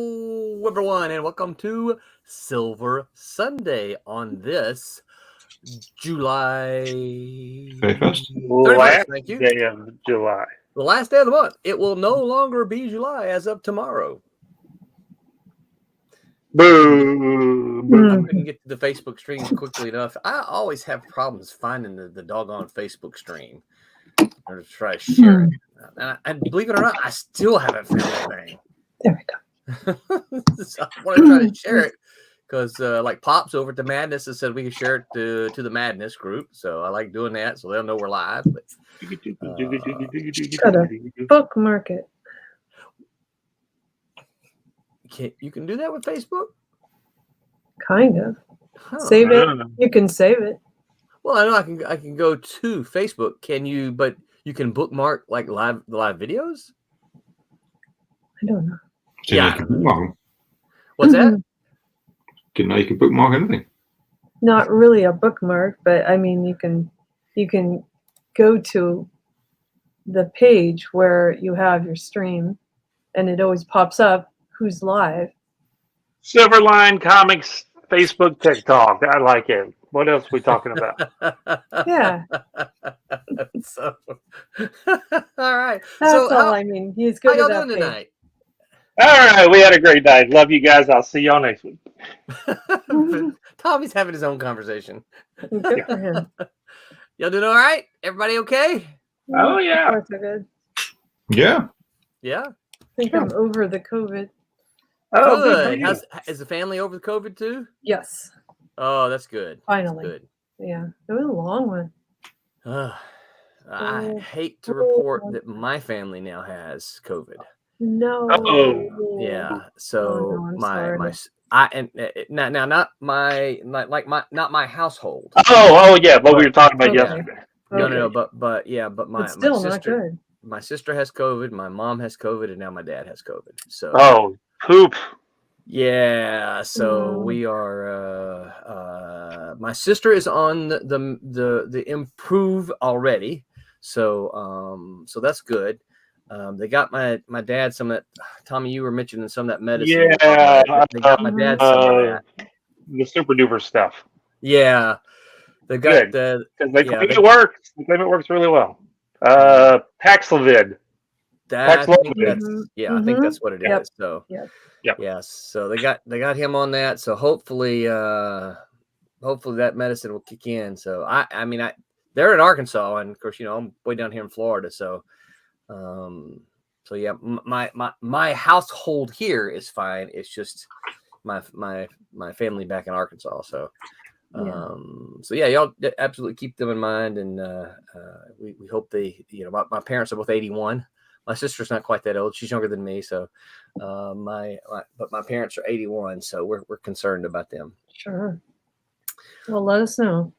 Hello, everyone, and welcome to Silver Sunday on this July 31st. 31st. Last Thank you. day of July. The last day of the month. It will no longer be July as of tomorrow. Boo! I couldn't get to the Facebook stream quickly enough. I always have problems finding the doggone Facebook stream. I'm going to try to share it. And believe it or not, I still haven't found anything. There we go. So I want to try to share it because like Pops over at the Madness has said we can share it to the Madness group. So I like doing that so they'll know we're live. But, Gotta bookmark it. you can do that with Facebook? Kind of. Huh. Save it. You can save it. Well, I know I can go to Facebook. Can you? But you can bookmark like live videos. I don't know. Yeah. Bookmark. What's that? Didn't know you could bookmark anything. Not really a bookmark, but I mean you can go to the page where you have your stream and it always pops up who's live. Silverline Comics, Facebook, TikTok. I like it. What else are we talking about? Yeah. So, all right. That's So all I mean. He's good how at y'all that doing page. tonight? All right, we had a great night. Love you guys. I'll see y'all next week. Tommy's having his own conversation. Good for him. Y'all doing all right? Everybody okay? Oh, yeah. Parts are good. Yeah. Yeah. I think I'm over the COVID. Oh, Good. good. Is the family over the COVID too? Yes. Oh, that's good. Finally. That's good. Yeah. It was a long one. I hate to report that my family now has COVID. No. Uh-oh. Yeah. So no, I'm my sorry. not my household. Oh, yeah. What we were talking about Okay. yesterday. No, Okay. but my It's still my not sister good. my sister has COVID, my mom has COVID, and now my dad has COVID. So Oh, poop. yeah, so we are. My sister is on the improve already, so that's good. They got my dad some of that. Tommy, you were mentioning some of that medicine. Yeah. They got my dad some of that. The super duper stuff. Yeah, they got Good. Because they yeah, claim it works. They claim it works really well. Paxlovid. I think Paxlovid. I think that's what it is. Yep. So Yep. yes, so they got him on that. So hopefully that medicine will kick in. So I mean they're in Arkansas, and of course I'm way down here in Florida. So yeah, my household here is fine. It's just my family back in Arkansas. So so yeah, y'all absolutely keep them in mind, and we hope they my parents are both 81. My sister's not quite that old; she's younger than me. So but my parents are 81, so we're concerned about them. Sure. Well, let us know.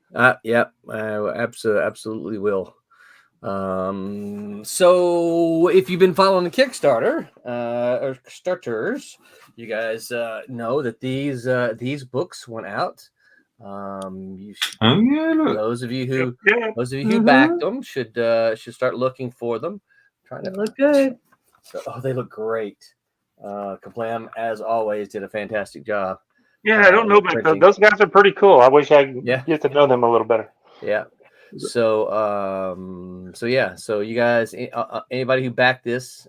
Yep, absolutely will. So if you've been following the Kickstarter or starters, you guys know that these books went out. Those of you who backed them should start looking for them. They look good. So they look great. Kaplam, as always, did a fantastic job. Yeah, I don't know about those. Those guys are pretty cool. I wish I could get to know them a little better. Yeah. So so you guys, anybody who backed this,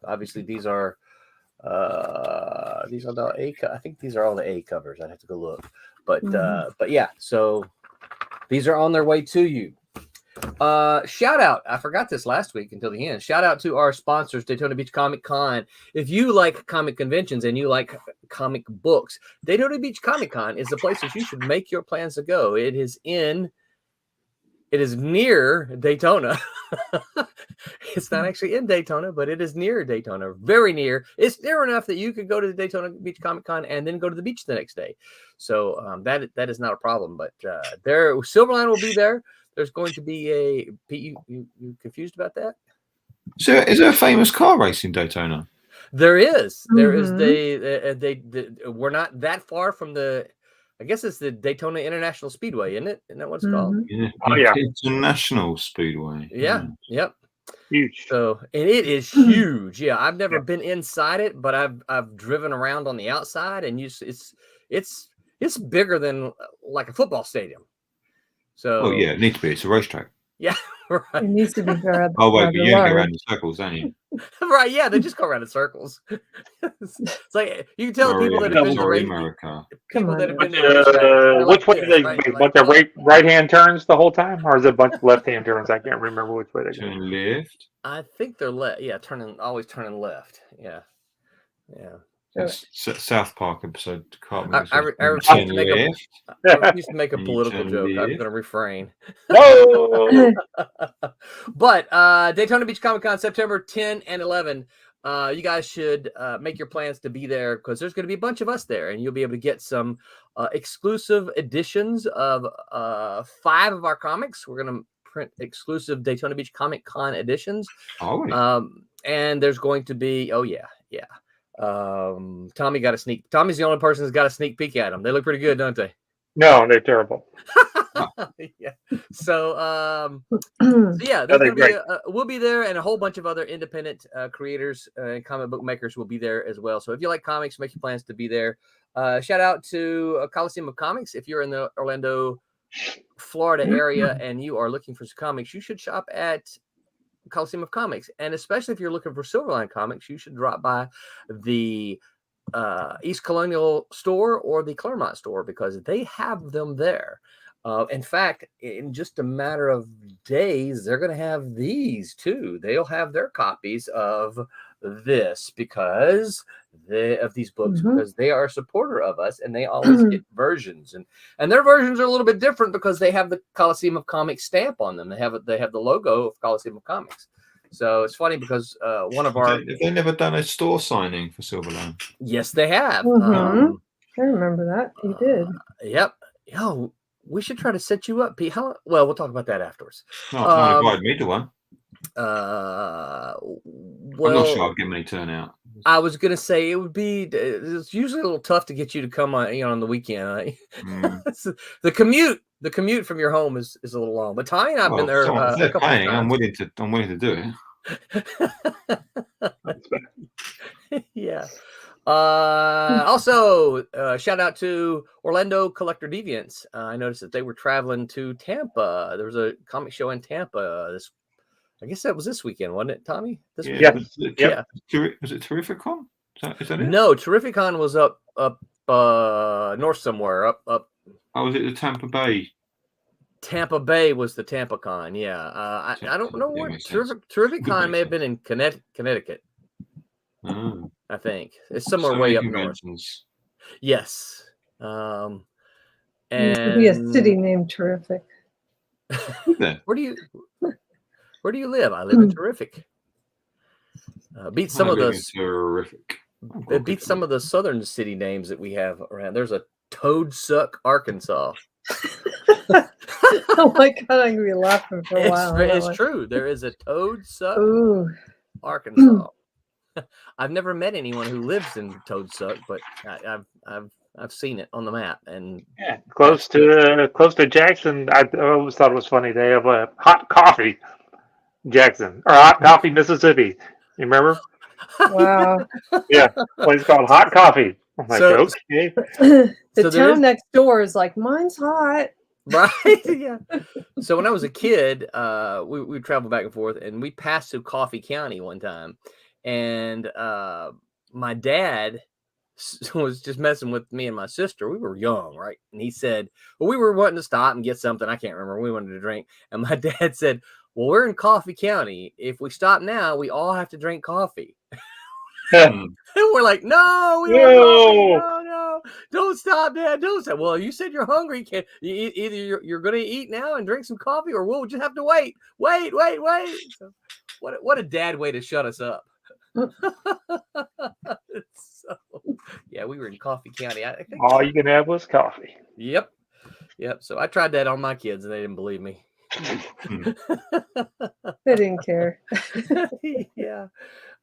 obviously these are the A. I think these are all the A covers. I'd have to go look, but yeah. So these are on their way to you. Shout out, I forgot this last week until the end. Shout out to our sponsors, Daytona Beach Comic Con. If you like comic conventions and you like comic books, Daytona Beach Comic Con is the place that you should make your plans to go. It is near Daytona. It's not actually in Daytona, but it is near Daytona, very near. It's near enough that you could go to the Daytona Beach Comic Con and then go to the beach the next day. So that is not a problem. But Silverline will be there. There's going to be a. You confused about that? So, is there a famous car race in Daytona? There is. There is. They we're not that far from the. I guess it's the Daytona International Speedway, isn't it? Isn't that what it's called? Yeah. Oh, yeah. International Speedway. Yeah. Yep. Huge. So, and it is huge. Yeah, I've never been inside it, but I've driven around on the outside, and it's bigger than like a football stadium. So, Oh yeah, it needs to be. It's a racetrack. yeah, It right, needs to be rather, Oh wait, but rather you only go large. around in circles, don't you? right. Yeah, they just go around in circles. It's like you can tell the people that have been to the Sorry, race, America. people Come that on have been to the racetrack. they're Which like way do this, they right? make? Like, Bunch of right-hand turns the whole time, or is it a bunch of left-hand turns? I can't remember which way they go. Turn left. I think they're left. Yeah, always turning left. Yeah, yeah. That's South Park episode. I refuse Turn to make a left. I refuse to make a And you political turn joke. I'm left. going to refrain. Whoa! But Daytona Beach Comic Con, September 10 and 11. You guys should make your plans to be there because there's going to be a bunch of us there, and you'll be able to get some exclusive editions of 5 of our comics. We're going to print exclusive Daytona Beach Comic Con editions. Oh, And there's going to be, Tommy's the only person who's got a sneak peek at them. They look pretty good, don't they? No, they're terrible. Yeah. So, they're there's great. we'll be there, and a whole bunch of other independent creators and comic book makers will be there as well. So if you like comics, make your plans to be there. Shout out to Coliseum of Comics. If you're in the Orlando, Florida area and you are looking for some comics, you should shop at Coliseum of Comics. And especially if you're looking for Silverline comics, you should drop by the East Colonial store or the Claremont store because they have them there. In fact, in just a matter of days, they're going to have these too. They'll have their copies of this because of these books because they are a supporter of us and they always get versions and their versions are a little bit different because they have the Coliseum of Comics stamp on them. They have the logo of Coliseum of Comics. So it's funny because one of our have they never done a store signing for Silverline? yes, they have. I remember that you did. Yep. Yo, we should try to set you up, Pete. We'll talk about that afterwards. No, someone invited me to one. Well, I'm not sure I'll get many turnout. I was gonna say it's usually a little tough to get you to come on, on the weekend. Right? The commute from your home is a little long. But Tommy and I've been there if they're a couple paying, of I'm times. willing to do it. Yeah. Also, shout out to Orlando Collector Deviants. I noticed that they were traveling to Tampa. There was a comic show in Tampa. I guess that was this weekend, wasn't it, Tommy? This weekend? Yeah. Was it Terrificon? Is that it? No, Terrificon was up north somewhere. Up. Oh, was it the Tampa Bay? Tampa Bay was the TampaCon. Yeah. I don't know what Terrificon may have been in Connecticut. Oh. I think it's somewhere way up north. Yes. And it could be a city named Terrific. Where do you live? I live in Terrific. Beats some of those. Terrific. It beats some of the southern city names that we have around. There's a Toadsuck, Arkansas. Oh my God, I'm gonna be laughing for a while. It's true. There is a Toadsuck, Arkansas. I've never met anyone who lives in Toadsuck, but I've seen it on the map and close to Jackson. I always thought it was funny. They have a hot coffee, Jackson, or hot coffee, Mississippi. You remember? Wow. Yeah, place called Hot Coffee. I'm like, okay. The town next door is like, mine's hot. Right. Yeah. So when I was a kid, we would travel back and forth, and we passed through Coffee County one time, and my dad was just messing with me and my sister. We were young, right? And he said, well, we were wanting to stop and get something. I can't remember. We wanted to drink. And my dad said, well, we're in Coffee County. If we stop now, we all have to drink coffee. And we're like, no, don't stop, Dad. Don't stop. Well, you said you're hungry. Either you're going to eat now and drink some coffee, or we'll just have to wait. So, what a dad way to shut us up. So, yeah, we were in Coffee County. I think all you can have was coffee. Yep. So I tried that on my kids, and they didn't believe me. They didn't care. Yeah.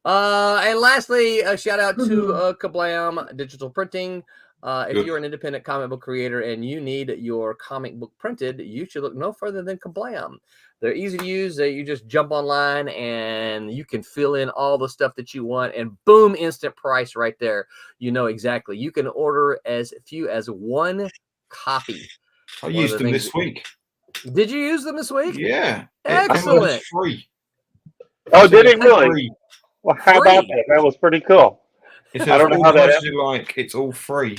And lastly, a shout out to Kablam Digital Printing. If Good. you're an independent comic book creator and you need your comic book printed, you should look no further than Kablam. They're easy to use. You just jump online and you can fill in all the stuff that you want, and boom, instant price right there. You know exactly. You can order as few as one copy. I used them this week. Did you use them this week? Yeah. Excellent. It was free. Oh, did it really? Free. Well, how about that? That was pretty cool. It I don't know how that. It's all free.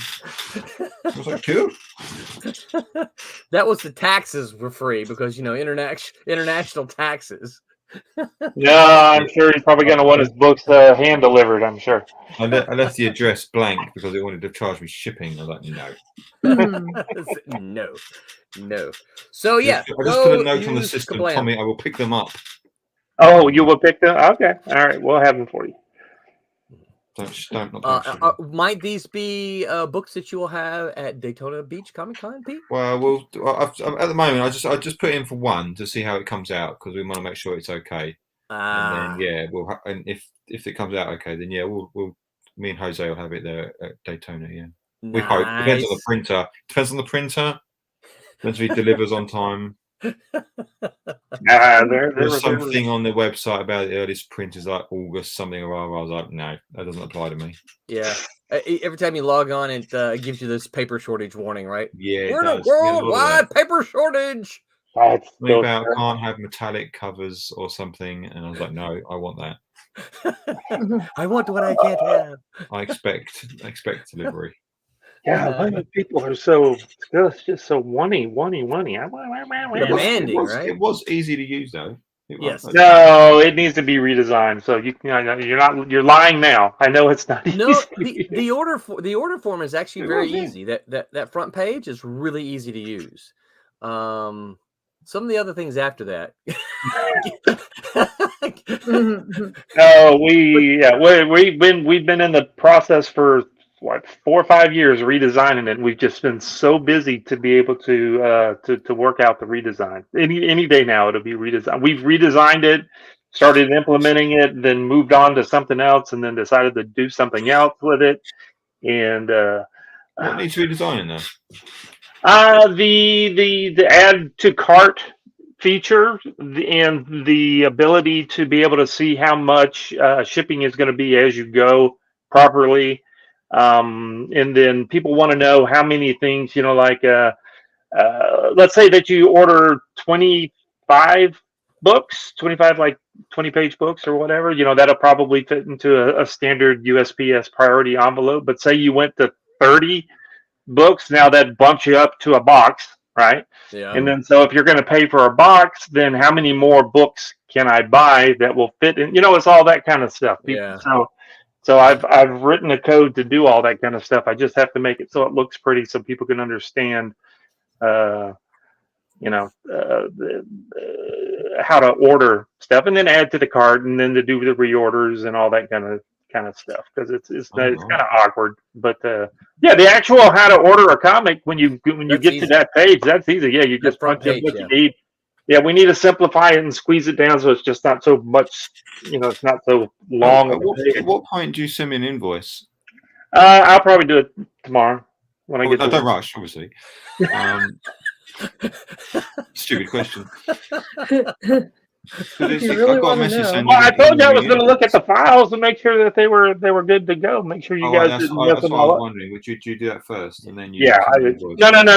I was like, cool. That was the taxes were free because international taxes. No, I'm sure he's probably going to want his books hand delivered. I'm sure. I left the address blank because they wanted to charge me shipping. I was like, no. No. So yeah, I just put a note on the system, Kablam. Tommy. I will pick them up. Oh, you will pick them? Okay. All right. We'll have them for you. Don't might these be books that you will have at Daytona Beach Comic Con, Pete? Well, at the moment, I just put in for one to see how it comes out because we want to make sure it's okay. And then and if it comes out okay, then we'll me and Jose will have it there at Daytona. Yeah, we hope. Depends on the printer. Depends if he delivers on time. There's something on the website about the earliest print is like August something or other. I was like, no, that doesn't apply to me. Yeah. Every time you log on, it gives you this paper shortage warning, right? Yeah. We're in a worldwide paper shortage. Something about can't have metallic covers or something, and I was like, no, I want that. I want what I can't have. I expect delivery. Yeah, why do people are so just so wanty. Demanding, right? It was easy to use though. Yes. No, it needs to be redesigned. So you're lying now. I know it's not easy. No, the order form is actually very easy. That front page is really easy to use. Some of the other things after that. No, we've been in the process for 4 or 5 years redesigning it. We've just been so busy to be able to work out the redesign. Any day now it'll be redesigned. We've redesigned it, started implementing it, then moved on to something else, and then decided to do something else with it. And what needs redesigning now? The add to cart feature and the ability to be able to see how much shipping is going to be as you go properly. And then people want to know how many things, let's say that you order 25 books, 25 like 20-page books or whatever, that'll probably fit into a standard USPS priority envelope. But say you went to 30 books, now that bumps you up to a box, right? Yeah. And then so if you're going to pay for a box, then how many more books can I buy that will fit in? It's all that kind of stuff. Yeah. So I've written a code to do all that kind of stuff. I just have to make it so it looks pretty, so people can understand, how to order stuff, and then add to the cart, and then to do the reorders and all that kind of stuff, because it's kind of awkward. But the actual how to order a comic when you get to that page, that's easy. Yeah, you just punch in what you need. Yeah, we need to simplify it and squeeze it down so it's just not so much, it's not so long. At what point do you send me an invoice? I'll probably do it tomorrow when I get to don't rush, obviously. Stupid question. Really I got a message saying. Well, I told you I was going to look at the files and make sure that they were good to go. Make sure you guys didn't mess them all up. Wondering. Would you do that first, and then you? Yeah,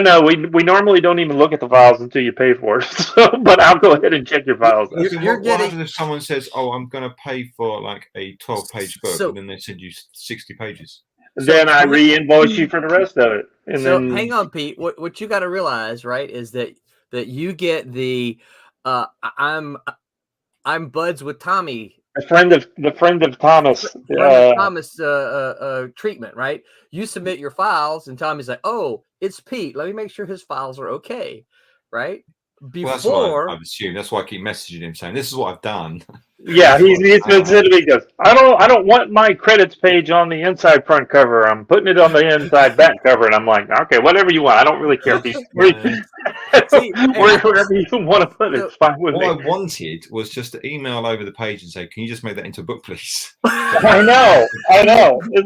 no. We normally don't even look at the files until you pay for it. So, but I'll go ahead and check your files. What happens if someone says, "Oh, I'm going to pay for like a 12-page book," and then they send you 60 pages? Then I re-invoice you for the rest of it. And then hang on, Pete. What you got to realize, right, is that you get the I'm buds with Tommy. The friend of Thomas. Thomas treatment, right? You submit your files, and Tommy's like, "Oh, it's Pete. Let me make sure his files are okay," right? Well, that's what before. I've assumed. That's why I keep messaging him saying, "This is what I've done." Yeah, he's been sending me. He goes, I don't want my credits page on the inside front cover. I'm putting it on the inside back cover, and I'm like, okay, whatever you want. I don't really care. See, Wherever you want to put it, it's fine with What me. I wanted was just to email over the page and say, "Can you just make that into a book, please?" I know.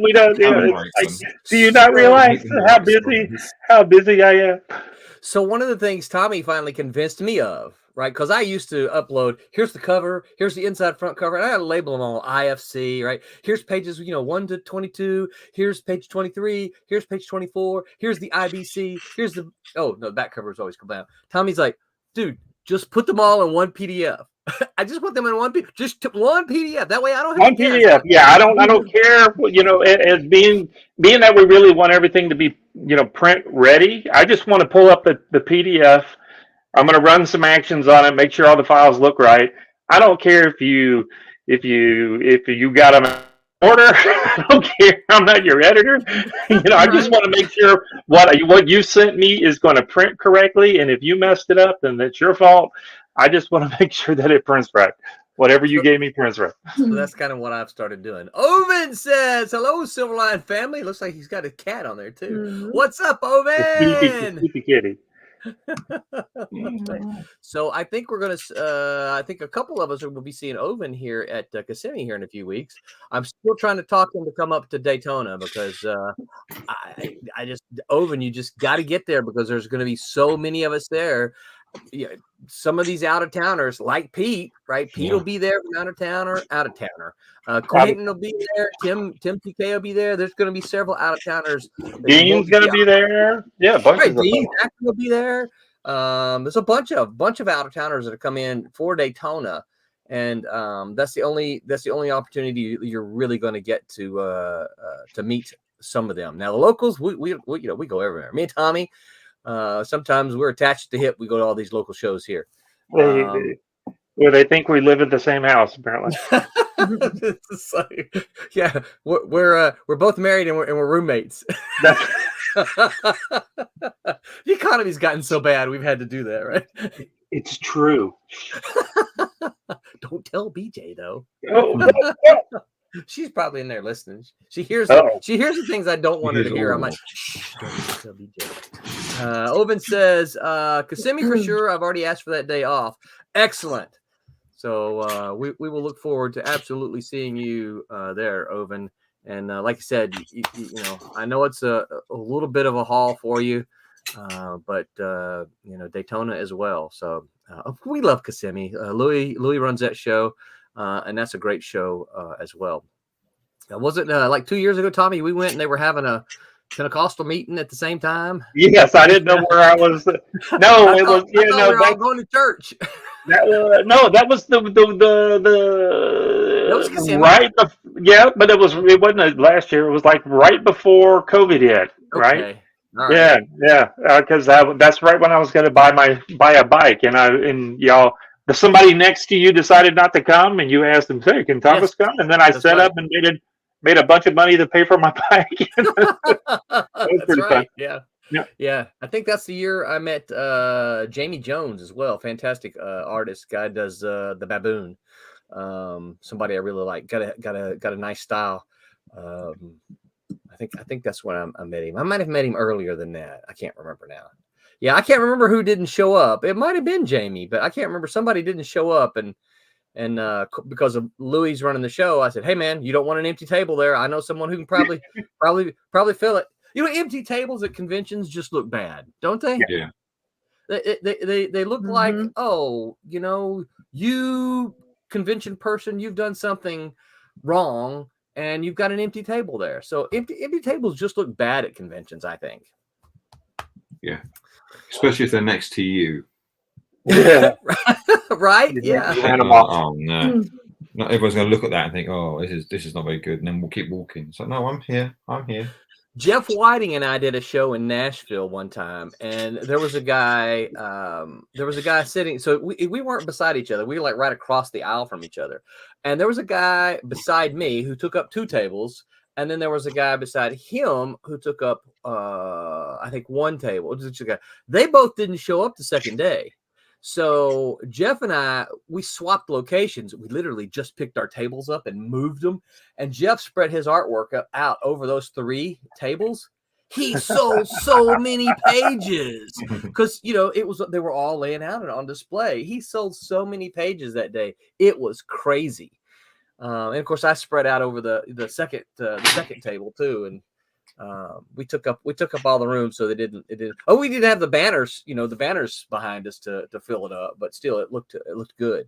We don't. Do you not realize how busy I am? So one of the things Tommy finally convinced me of, right? Because I used to upload, here's the cover, here's the inside front cover, and I had to label them all IFC, right? Here's pages, 1 to 22, here's page 23, here's page 24, here's the IBC, here's the, the back cover is always come down. Tommy's like, dude, just put them all in one PDF. I just put them in one PDF, just one PDF. That way I don't have one PDF. Yeah, I don't care. As being that we really want everything to be, print ready. I just want to pull up the PDF. I'm going to run some actions on it, make sure all the files look right. I don't care if you got them in order. I don't care. I'm not your editor. I just want to make sure what you sent me is going to print correctly. And if you messed it up, then that's your fault. I just want to make sure that it prints right. Whatever you gave me prints right. So that's kind of what I've started doing. Oven says, hello, Silverline family. Looks like he's got a cat on there, too. Mm-hmm. What's up, Oven? Sleepy kitty. So I think we're going to, I think a couple of us will be seeing Oven here at Kissimmee here in a few weeks. I'm still trying to talk him to come up to Daytona because I just, Oven, you just got to get there because there's going to be so many of us there. Yeah, some of these out of towners like Pete, right? Pete will be there from out of towner. Quentin will be there. Tim TK will be there. There's going to be several out of towners. Dean's going to be there. Yeah, Dean will be there. There's a bunch of out of towners that have come in for Daytona, and that's the only opportunity you're really going to get to meet some of them. Now the locals, we go everywhere. Me and Tommy. Sometimes we're attached to the hip. We go to all these local shows here. They think we live at the same house, apparently. Yeah, we're both married and we're roommates. The economy's gotten so bad, we've had to do that, right? It's true. Don't tell BJ though. Oh. She's probably in there listening. She hears the things I don't want her to hear. I'm like, shh, don't tell BJ. Oven says, Kissimmee for sure. I've already asked for that day off. Excellent. So we will look forward to absolutely seeing you there, Oven. And like I said, I know it's a little bit of a haul for you, but Daytona as well. So we love Kissimmee. Louis runs that show. And that's a great show as well. Was it like 2 years ago, Tommy? We went and they were having a Pentecostal meeting at the same time. Yes, I didn't know where I was. No, it was. We were all going to church. That was the that was Kissimmee. Right. But it wasn't last year. It was like right before COVID hit. Right. Okay. All right. Yeah. Because that's right when I was going to buy a bike, and y'all. Somebody next to you decided not to come, and you asked them, "Hey, can Thomas come?" And then I set up and made a bunch of money to pay for my bike. That was pretty fun. Yeah. I think that's the year I met Jamie Jones as well. Fantastic artist. Guy does the baboon. Somebody I really like. Got a nice style. I think that's when I met him. I might have met him earlier than that. I can't remember now. Yeah, I can't remember who didn't show up. It might have been Jamie, but I can't remember. Somebody didn't show up, and because of Louis running the show, I said, "Hey, man, you don't want an empty table there. I know someone who can probably fill it." Empty tables at conventions just look bad, don't they? Yeah. They look like, you convention person, you've done something wrong, and you've got an empty table there. So empty tables just look bad at conventions, I think. Yeah. Especially if they're next to you. Yeah. Right? Yeah. Oh no. Not everyone's going to look at that and think, "Oh, this is not very good," and then we'll keep walking. So no, I'm here. Jeff Whiting and I did a show in Nashville one time, and there was a guy sitting. So we weren't beside each other. We were like right across the aisle from each other, and there was a guy beside me who took up 2 tables. And then there was a guy beside him who took up, I think, 1 table. They both didn't show up the second day. So Jeff and I, we swapped locations. We literally just picked our tables up and moved them. And Jeff spread his artwork out over those 3 tables. He sold so many pages because, you know, they were all laying out and on display. He sold so many pages that day. It was crazy. And of course, I spread out over the second table too, and we took up all the room, so it didn't. Oh, we didn't have the banners, you know, the banners behind us to fill it up, but still, it looked good.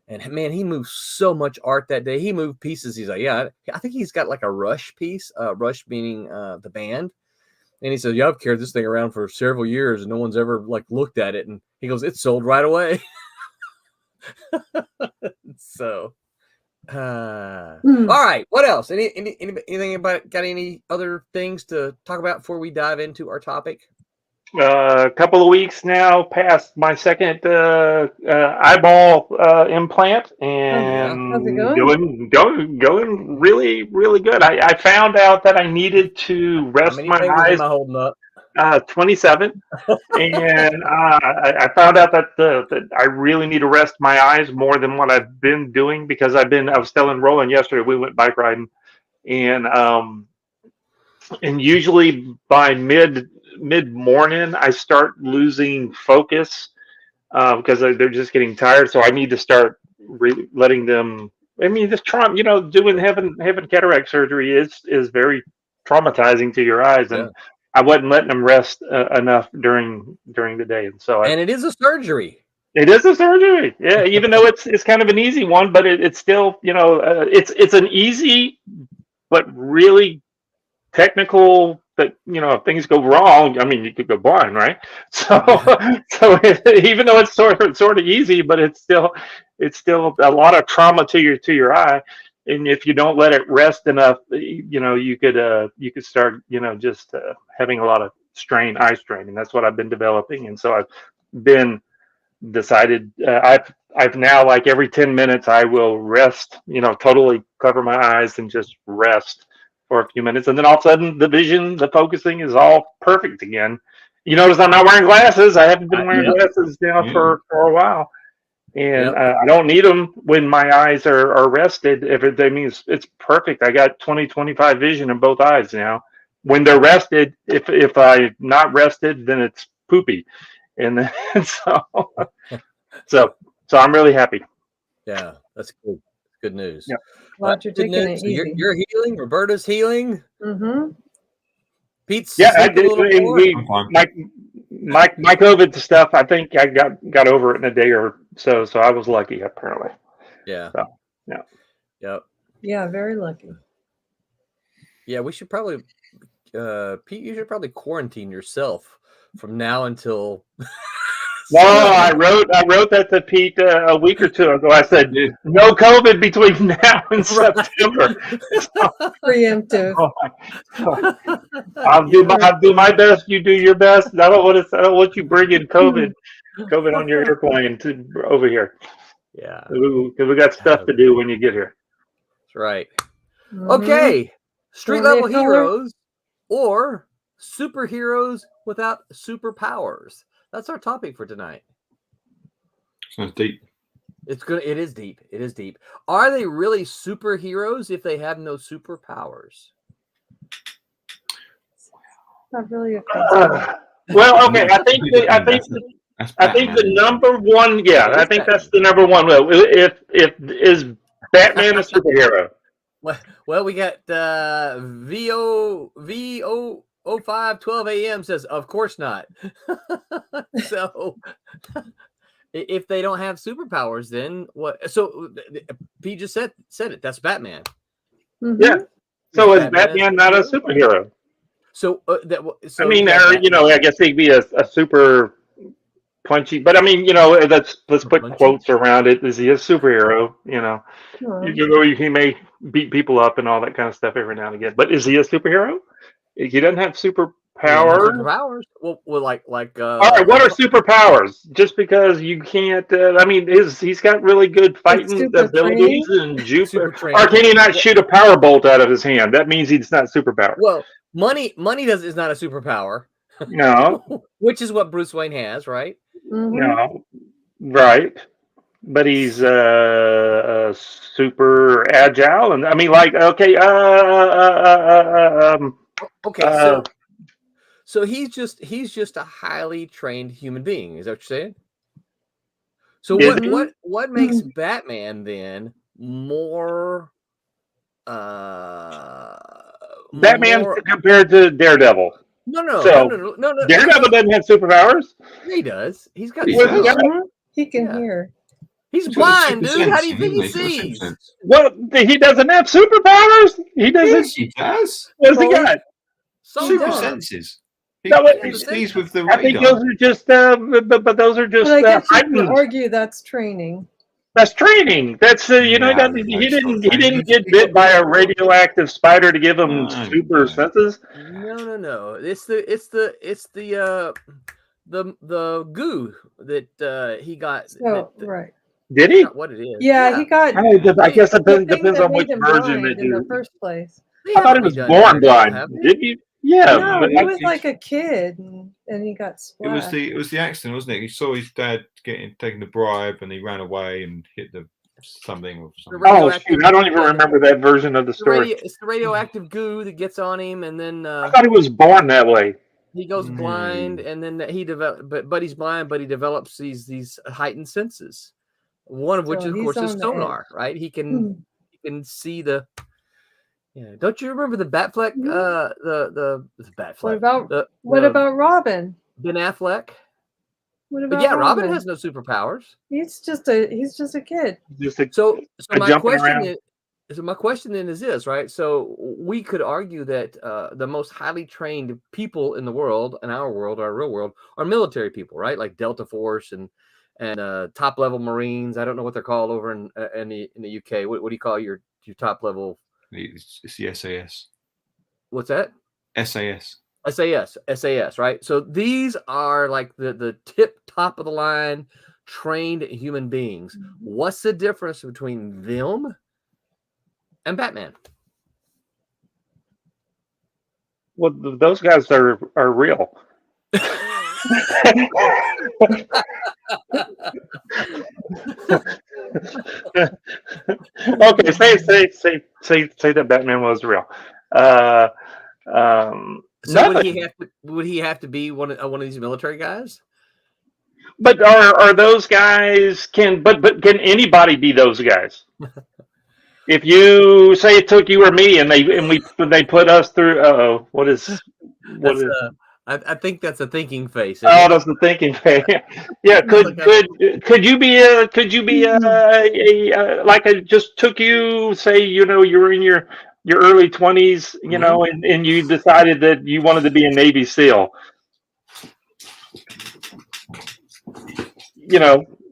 And man, he moved so much art that day. He moved pieces. He's like, yeah, I think he's got like a Rush piece. Rush meaning the band. And he said, yeah, I've carried this thing around for several years, and no one's ever like looked at it. And he goes, it sold right away. So. All right. What else? Anything about? Got any other things to talk about before we dive into our topic? A couple of weeks now past my second eyeball implant, and how's it going really, really good. I found out that I needed to rest my eyes. Am I holding up? 27, and I found out that I really need to rest my eyes more than what I've been doing, because I was telling Roland yesterday, we went bike riding, and usually by mid morning I start losing focus because they're just getting tired. So I need to start letting them. I mean, this trauma, you know, having cataract surgery is very traumatizing to your eyes, and I wasn't letting them rest enough during the day, and so it is a surgery. It is a surgery, yeah. Even though it's kind of an easy one, but it's still, you know, it's an easy but really technical. That, you know, if things go wrong, I mean, you could go blind, right? So even though it's sort of easy, but it's still a lot of trauma to your eye. And if you don't let it rest enough, you know, you could start, you know, just having a lot of eye strain, and that's what I've been developing. And so I've decided I've now, like, every 10 minutes I will rest, you know, totally cover my eyes and just rest for a few minutes, and then all of a sudden the focusing is all perfect again. You notice I'm not wearing glasses. I haven't been wearing glasses now for a while. And I don't need them when my eyes are rested. That means it's perfect. I got 20/25 vision in both eyes now. When they're rested, if I'm not rested, then it's poopy. And then, so I'm really happy. Yeah, that's good. Good news. Yeah. Glad you're taking it easy. You're healing. Roberta's healing. Mm-hmm. Pete's I did. My COVID stuff, I think I got over it in a day or so. So I was lucky, apparently. Yeah. So, yeah. Yep. Yeah, very lucky. Yeah, we should probably, Pete, you should probably quarantine yourself from now until. No, I wrote that to Pete a week or two ago. I said, no COVID between now and September. Preemptive. I'll do my best. You do your best. I don't want you bringing COVID on your airplane over here. Yeah, because we got stuff to do when you get here. That's right. Mm-hmm. Okay, street level heroes or superheroes without superpowers. That's our topic for tonight. Sounds deep. It's good. It is deep. It is deep. Are they really superheroes if they have no superpowers? Not really a question. Well, okay. I think the number one. Yeah, I think that's the number one. If is Batman a superhero? Well, we got VO 05:12 a.m. says, of course not. So if they don't have superpowers, then what? So Pete just said it. That's Batman. Mm-hmm. Yeah. So is Batman not a superhero? So I mean, I guess he'd be a super punchy, but I mean, let's put quotes around it. Is he a superhero? He may beat people up and all that kind of stuff every now and again, but is he a superhero? He doesn't have superpowers. Well, like. All right, what are superpowers? Just because you can't. He's got really good fighting abilities and Jupiter. Or can he not shoot a power bolt out of his hand? That means he's not superpowered. Well, money is not a superpower. No. Which is what Bruce Wayne has, right? No. Right. But he's super agile, and I mean, like, okay, Okay, so he's just a highly trained human being. Is that what you're saying? So what makes Batman then more Batman compared to Daredevil? No. Daredevil doesn't have superpowers. He does. He's got. He can hear. He's blind, dude. How do you think he sees? Well, he doesn't have superpowers. He doesn't. Yes, he does. What's he got? Super senses. He sees with the radar. I think those are just, but those are just. But I guess you could argue that's training. That's training. That's he didn't get bit by a radioactive spider to give him super senses. No. It's the goo that he got. Right. Did he? What it is? Yeah, he got. I guess it depends on which version in the first place. I thought he was born blind. Did he? Yeah, no, he was like a kid, and he got splashed. It was the accident, wasn't it? He saw his dad taking the bribe, and he ran away and hit something. Oh shoot! I don't even remember that version of the story. It's the radioactive goo that gets on him, and then I thought he was born that way. He goes blind, and then he but he's blind, but he develops these heightened senses. One of which, of course, is sonar. Right? He can see the. Yeah. Don't you remember the Batfleck? The Batfleck. What about Robin? Ben Affleck. What about Robin has no superpowers. He's just a kid. So my question then is this, right? So we could argue that the most highly trained people in the world, in our world, our real world, are military people, right? Like Delta Force and top level Marines. I don't know what they're called over in the UK. What do you call your top level? It's the SAS. What's that? SAS. SAS, right? So these are like the top of the line trained human beings. What's the difference between them and Batman? Well, those guys are real. Okay, say that Batman was real. So would he have to be one of these military guys? But are those guys can anybody be those guys? If you say it took you or me and they put us through I think that's a thinking face. Oh, that's the thinking face. Yeah, could you be like I just took you, say, you were in your early 20s, and you decided that you wanted to be a Navy SEAL.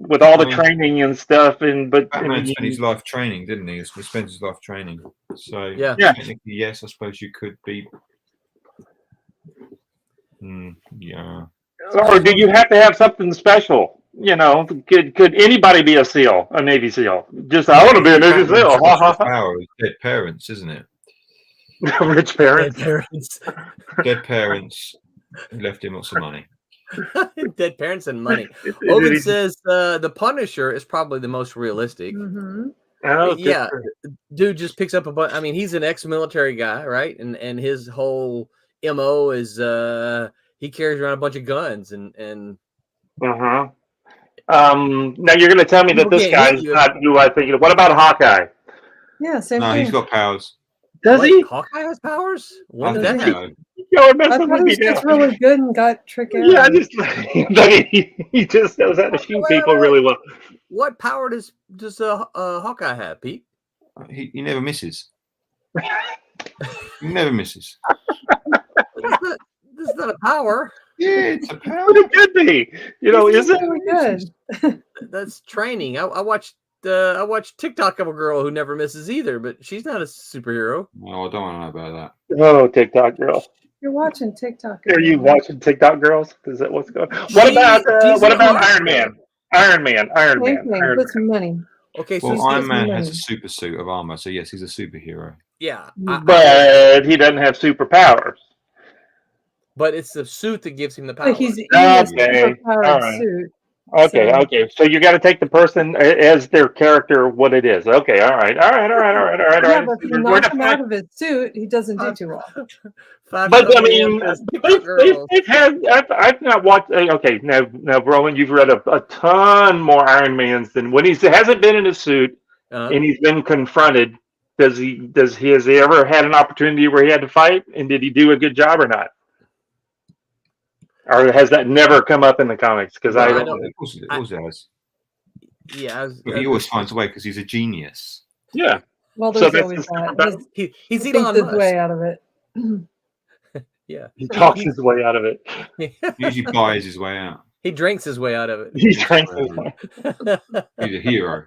With all the training and stuff, but Batman spent his life training, didn't he? He spent his life training. So technically, yes, I suppose you could be. Yeah. Or do you have to have something special? Could anybody be a SEAL, a Navy SEAL? Just I want to be a Navy SEAL. Power is dead parents, isn't it? Rich parents. Dead parents left him lots of money. Dead parents and money. Owen says the Punisher is probably the most realistic. Oh, yeah, dude just picks up a bunch. I mean, he's an ex-military guy, right? And his whole MO is he carries around a bunch of guns and. Now you're going to tell me that this guy is not who I think. What about Hawkeye? Yeah, same thing. No, he's got powers. Does he? Hawkeye has powers? When did that happen? I thought he was just really good and got trick arrows. Yeah, he just knows how to shoot people really well. What power does Hawkeye have, Pete? He never misses. He never misses. This is not a power. Yeah, it's a power. It could be. Is it? Really good. That's training. I watched TikTok of a girl who never misses either, but she's not a superhero. No, I don't want to know about that. Oh, TikTok girl. You're watching TikTok. Are you watching TikTok girls? Is that what's going on? What about Iron Man? Iron Man. Put some money. Okay, so Iron Man has a super suit of armor, so yes, he's a superhero. Yeah, but he doesn't have superpowers. But it's the suit that gives him the power. But he's in a superpowered suit. Okay, So- okay. So you got to take the person as their character, what it is. Okay, all right. Yeah, but if you We're knock him definitely- out of his suit, he doesn't do too well. But I mean, they've had. I've not watched. Okay, now, Roland, you've read a ton more Iron Mans than when he hasn't been in a suit and he's been confronted. Has he ever had an opportunity where he had to fight, and did he do a good job or not? Or has that never come up in the comics? Because No, I I don't. don't- Of course it always has. Yeah, But he always finds a way because he's a genius. Yeah. Well, So there's that's always just- that. he's He thinks Elon his Musk. way out of it. Yeah, He talks his way out of it. He usually buys his way out. he drinks his way out of it. He's trying to. He's a hero.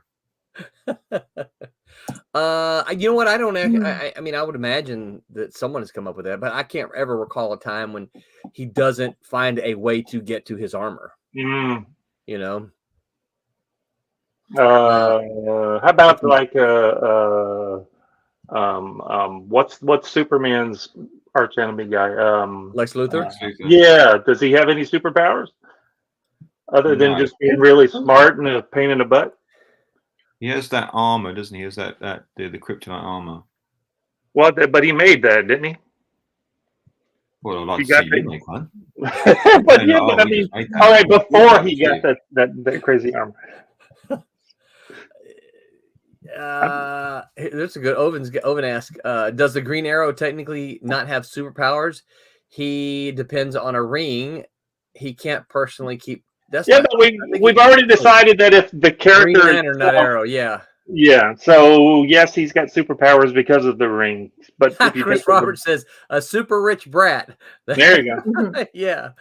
You know what? I don't. I mean, I would imagine that someone has come up with that, but I can't ever recall a time when he doesn't find a way to get to his armor. Mm. You know. How about like what's Superman's arch enemy guy? Lex Luthor. Yeah. Does he have any superpowers other than No. just being really smart and a pain in the butt? He has that armor, doesn't he? He has the kryptonite armor. Well, but he made that, didn't he? Well, I'd like He to got see the- you make one. But yeah, but I mean, all right. Before he got that crazy armor. There's a good Oven asks, does the Green Arrow technically not have superpowers? He depends on a ring. He can't personally keep. That's Yeah, not, but we've already decided that if the Green character Lantern, not Arrow. Yeah. Yeah, so yes, he's got superpowers because of the ring. But if you Chris take the- Roberts says a super rich brat. there you go. Yeah.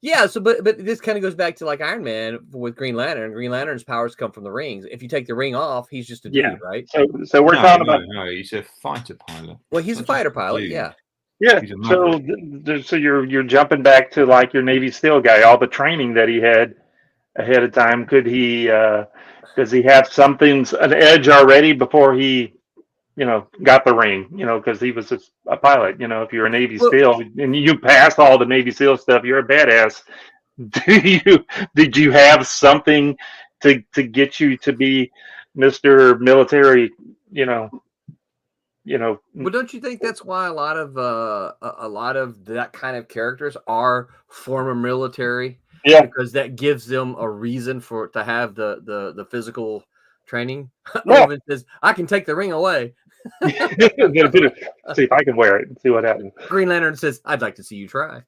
Yeah, so but this kind of goes back to like Iron Man with Green Lantern. Green Lantern's powers come from the rings. If you take the ring off, he's just a dude, Yeah. right? So we're talking about No, he's a fighter pilot. Well, he's a fighter pilot, dude. yeah. yeah. He's a So you're jumping back to like your Navy SEAL guy, all the training that he had ahead of time. Could he does he have an edge already before he got the ring, because he was just a pilot. If you're a Navy SEAL and you pass all the Navy SEAL stuff, you're a badass. Did you have something to get you to be Mr. Military, Well, don't you think that's why a lot of that kind of characters are former military? Yeah. Because that gives them a reason to have the physical training. Yeah. Owen says, I can take the ring away. See if I can wear it and see what happens. Green Lantern says, I'd like to see you try.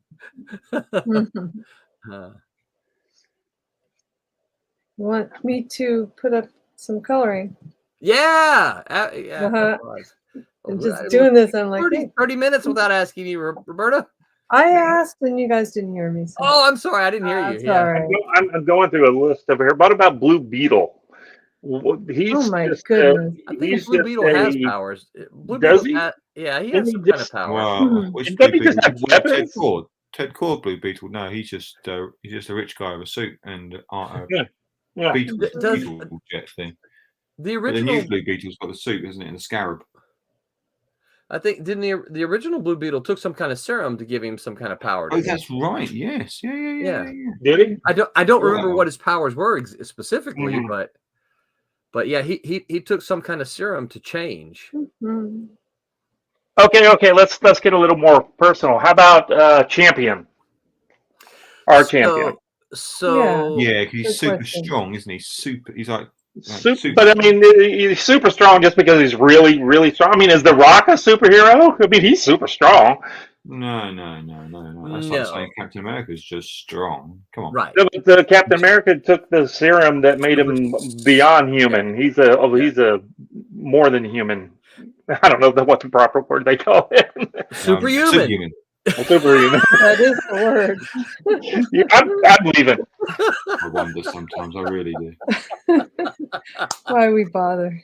Want me to put up some coloring? Yeah. I'm just doing this. I'm like, 30 minutes without asking you, Roberta. I asked and you guys didn't hear me. So. Oh, I'm sorry. I didn't hear you. That's Yeah. all right. I'm going through a list over here. What about Blue Beetle? He's Oh my just, goodness. I think he's Blue just Beetle has a- powers. Blue Does Beetle he? Yeah, he Didn't has he some kind of just- power. Well, which Doesn't Blue he just Beetle? have Ted weapons? Cord. Ted Cord Blue Beetle. No, he's just a rich guy with a suit and Yeah. Beetle Does- jet thing. The But the original, new Blue Beetle's got the suit, isn't it, and the scarab. I think, didn't the original Blue Beetle took some kind of serum to give him some kind of power? Oh, didn't he? that's right. Yes. Yeah. Did he? I don't remember Wow. what his powers were specifically, Mhm. but yeah, he took some kind of serum to change. Mhm. Okay. Let's get a little more personal. How about Champion? Our champion. So Yeah, 'cause he's Good super question. strong, isn't he? He's like super. But I mean, he's super strong just because he's really, really strong. I mean, is The Rock a superhero? I mean, he's super strong. No. That's No. like saying Captain America's just strong. Come on. right. No, but Captain America took the serum that made him beyond human. He's a more than human. I don't know what the proper word they call it. Superhuman. Superhuman. Superhuman. That is the word. Yeah, I'm leaving. I wonder sometimes. I really do. Why we bother?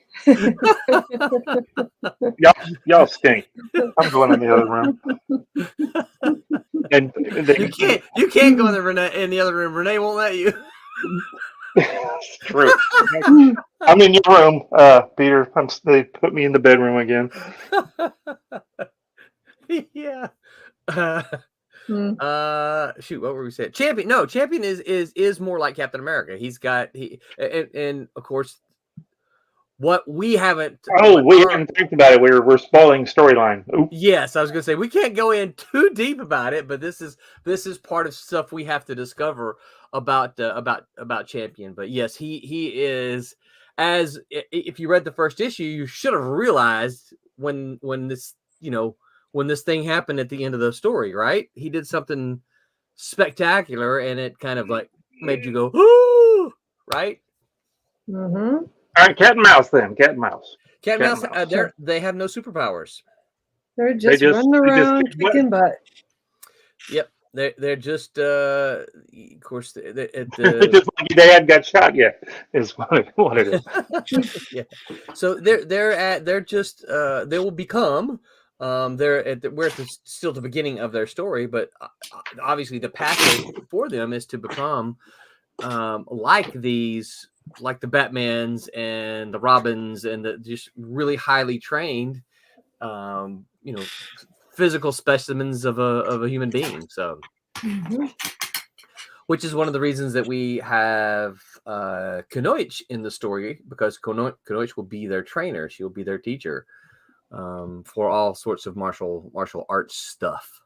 Y'all stink. I'm going in the other room. And You can't go in the other room. Renee won't let you. it's true. I'm in your room, Peter. They put me in the bedroom again. Yeah. Hmm. shoot, what were we saying? Champion. No, Champion is more like Captain America. And of course, what we haven't. We haven't talked about it. We're spoiling storyline. Yes, I was going to say we can't go in too deep about it, but this is part of stuff we have to discover about Champion. But yes, he is. As if you read the first issue, you should have realized when this thing happened at the end of the story, right? He did something spectacular, and it kind of like made you go, "Ooh!" Right? Mm-hmm. All right, cat and mouse then. Cat and mouse. Cat and mouse. They have no superpowers. They're just running around kicking butt. Yep. They're just of course just like your dad got shot yet is what it is. Yeah. So they're just they will become we're still at the beginning of their story, but obviously the pathway for them is to become like the Batmans and the Robins and the just really highly trained physical specimens of a human being. So, which is one of the reasons that we have Kunoichi in the story, because Kunoichi will be their trainer. She will be their teacher for all sorts of martial arts stuff.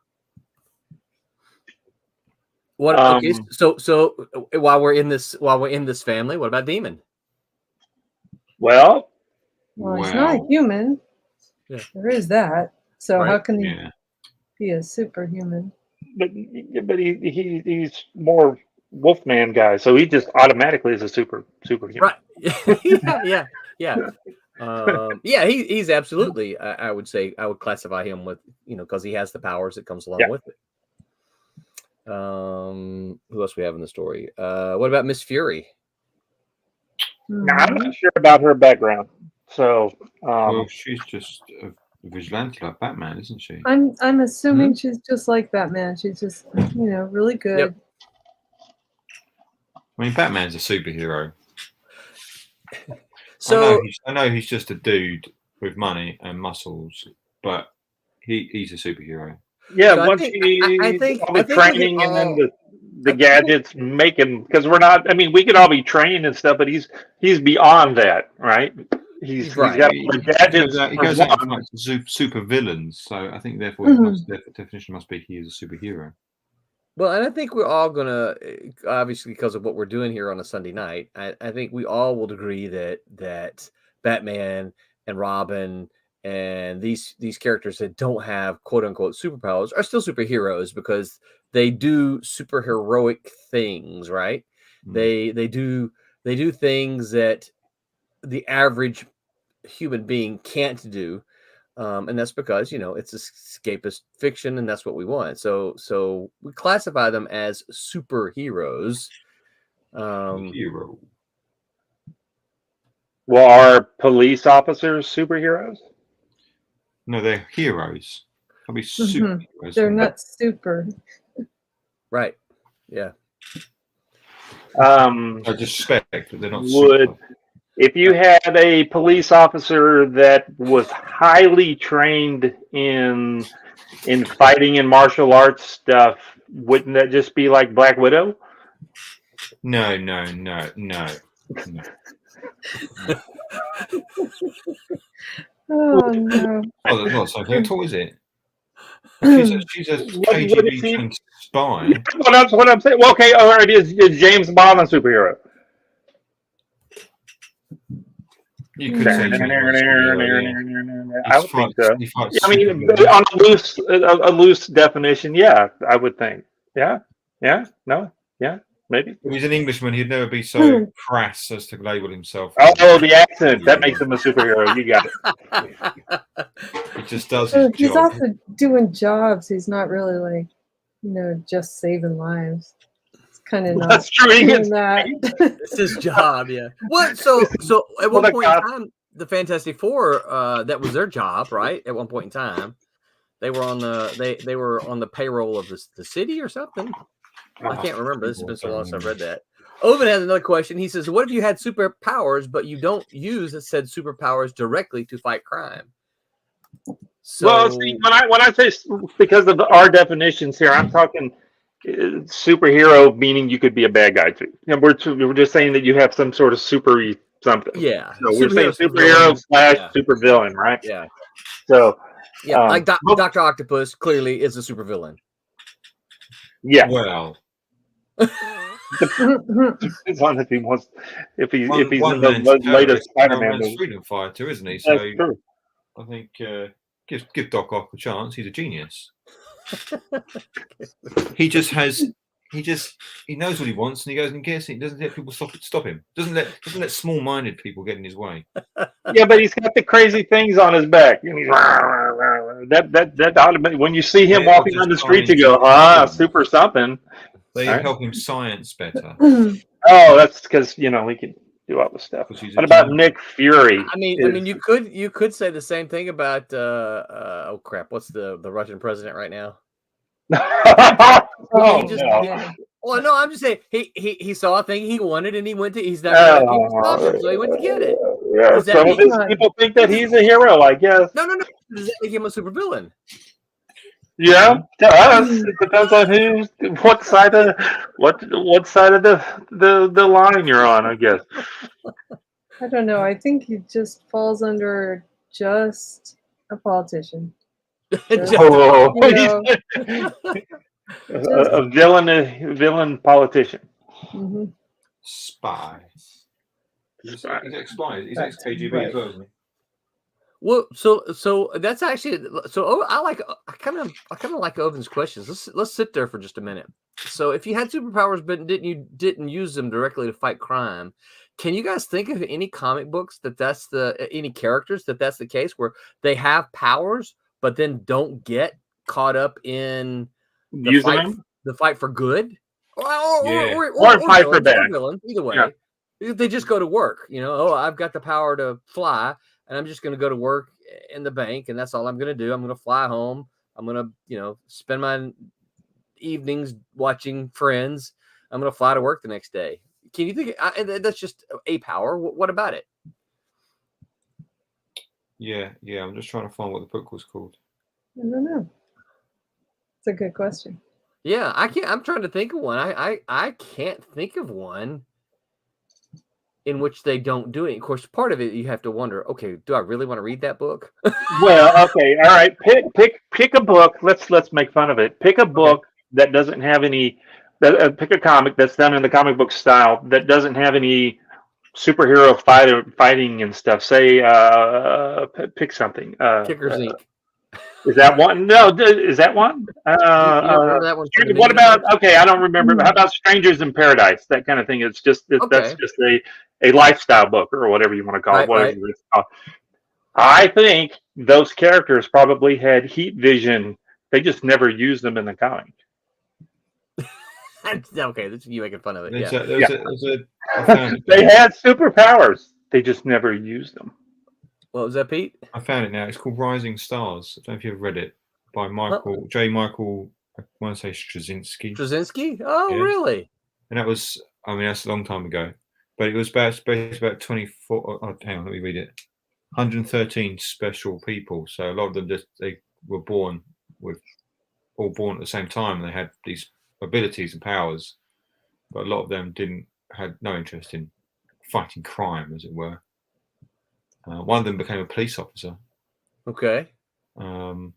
What? Okay, so while we're in this family, what about Demon? Well, he's not a human. Yeah. There is that. So Right. how can he be a superhuman? But he's more Wolfman guy, so he just automatically is a superhuman. Right. Yeah. He's absolutely. I would say I would classify him with because he has the powers that comes along with it. Who else we have in the story? What about Miss Fury? Now, I'm not sure about her background. So well, she's just a vigilante like Batman, isn't she? I'm assuming she's just like Batman. She's just really good. Yep. I mean, Batman's a superhero. So I know he's just a dude with money and muscles, but he's a superhero. Yeah, So once I think all the training and then the gadgets making, because we're not. I mean, we could all be trained and stuff, but he's beyond that, right? He's got the gadgets. He goes out like super villains, so I think therefore the definition must be he is a superhero. Well, and I think we're all gonna, obviously because of what we're doing here on a Sunday night, I think we all will agree that Batman and Robin and these characters that don't have quote unquote superpowers are still superheroes because they do superheroic things, right? They do things that the average human being can't do. And that's because it's escapist fiction, and that's what we want. So we classify them as superheroes. Hero. Well, are police officers superheroes? No, they're heroes. They'll be superheroes. They're not super. Right. Yeah. I just suspect that they're not super. If you had a police officer that was highly trained in fighting and martial arts stuff, wouldn't that just be like Black Widow? No. Oh no! Oh, that's not something at all, is it? She's a KGB trained spy. That's what I'm saying. Well, okay, all right. Is James Bond a superhero? You could say I would think so. I mean, on a loose definition, yeah, I would think. Yeah, maybe. If he's an Englishman, he'd never be so crass as to label himself. Oh, the accent. That makes him a superhero. You got it. He just does his He's job. also doing jobs. He's not really just saving lives. It's kind of not. That's true. Doing that. It's his job, yeah. What? So at one point in time, the Fantastic Four, that was their job, right? At one point in time, they were on the payroll of the city or something. I can't remember. This has been so long since I've read that. Oven has another question. He says, "What if you had superpowers, but you don't use said superpowers directly to fight crime?" So, well, see, when I say because of our definitions here, I'm talking superhero meaning you could be a bad guy too. We're just saying that you have some sort of super something. Yeah. So we're saying Superhero, superhero / super villain, right? Yeah. So like Dr. Octopus clearly is a supervillain. Yeah. Well, depends on if he wants, if he's in the latest terrorist, Spider-Man movie. freedom fighter, isn't he? So That's true. I think give Doc Ock a chance. He's a genius. He knows what he wants, and he goes and gets it. He doesn't let people stop him. Doesn't let small-minded people get in his way. Yeah, but he's got the crazy things on his back. And he's, that automatic. When you see him walking on the street, you go, super something. They help him science better. Oh, that's because he can do all the stuff. What about Nick Fury? I mean, you could say the same thing about oh crap, what's the Russian president right now? No. Well, no, I'm just saying he saw a thing he wanted and he's not so he went to get it. Yeah, some of these people think that he's a hero, I guess. No. Does that make him a supervillain? Yeah, to us, it depends on what side of the line you're on, I guess. I don't know. I think he just falls under just a politician. A villain politician. Mm-hmm. Spy. He's ex-spy. He's ex-KGB as well, isn't he? Well, so that's actually I kind of like Oven's questions. Let's sit there for just a minute. So if you had superpowers but didn't use them directly to fight crime, can you guys think of any comic books that's any characters that's the case where they have powers but then don't get caught up in the fight for good or fight for bad? Either way, they just go to work. I've got the power to fly. And I'm just going to go to work in the bank, and that's all I'm going to do. I'm going to fly home. I'm going to, spend my evenings watching Friends. I'm going to fly to work the next day. Can you think that's just a power? What about it? Yeah. I'm just trying to find what the book was called. I don't know. It's a good question. Yeah, I can't. I'm trying to think of one. I can't think of one in which they don't do it. Of course, part of it you have to wonder, okay, do I really want to read that book? Well, okay, all right. Pick a book. Let's make fun of it. Pick a book that doesn't have any. Pick a comic that's done in the comic book style that doesn't have any superhero fighting and stuff. Say, pick something. Kicker's Inc. Is that one? No, is that one? That one what about? Okay, I don't remember. How about Strangers in Paradise? That kind of thing. That's just a lifestyle book or whatever you want to call it. Whatever it's called. I think those characters probably had heat vision. They just never used them in the comic. Okay, this is you making fun of it. They had superpowers. They just never used them. What was that, Pete? I found it now. It's called Rising Stars. I don't know if you've read it by Michael. I want to say Straczynski. Straczynski? Oh, yeah. Really? And that was, that's a long time ago. But it was about 24. Oh, hang on, let me read it. 113 special people. So a lot of them they were all born at the same time. And they had these abilities and powers, but a lot of them had no interest in fighting crime, as it were. One of them became a police officer. Okay. And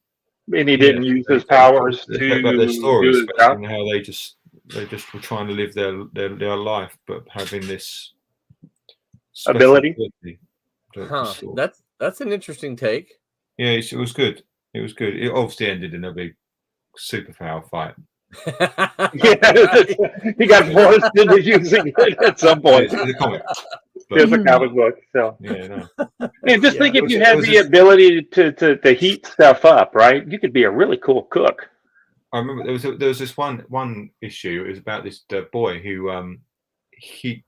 he didn't use his powers to about their stories, and how they just were trying to live their life, but having this ability. That's an interesting take. Yeah, it was good. It was good. It obviously ended in a big superpower fight. He got forced into using it at some point. It's a comic. There's a comic book, so And just think if you had the ability to heat stuff up, right? You could be a really cool cook. I remember there was this one issue. It was about this boy who he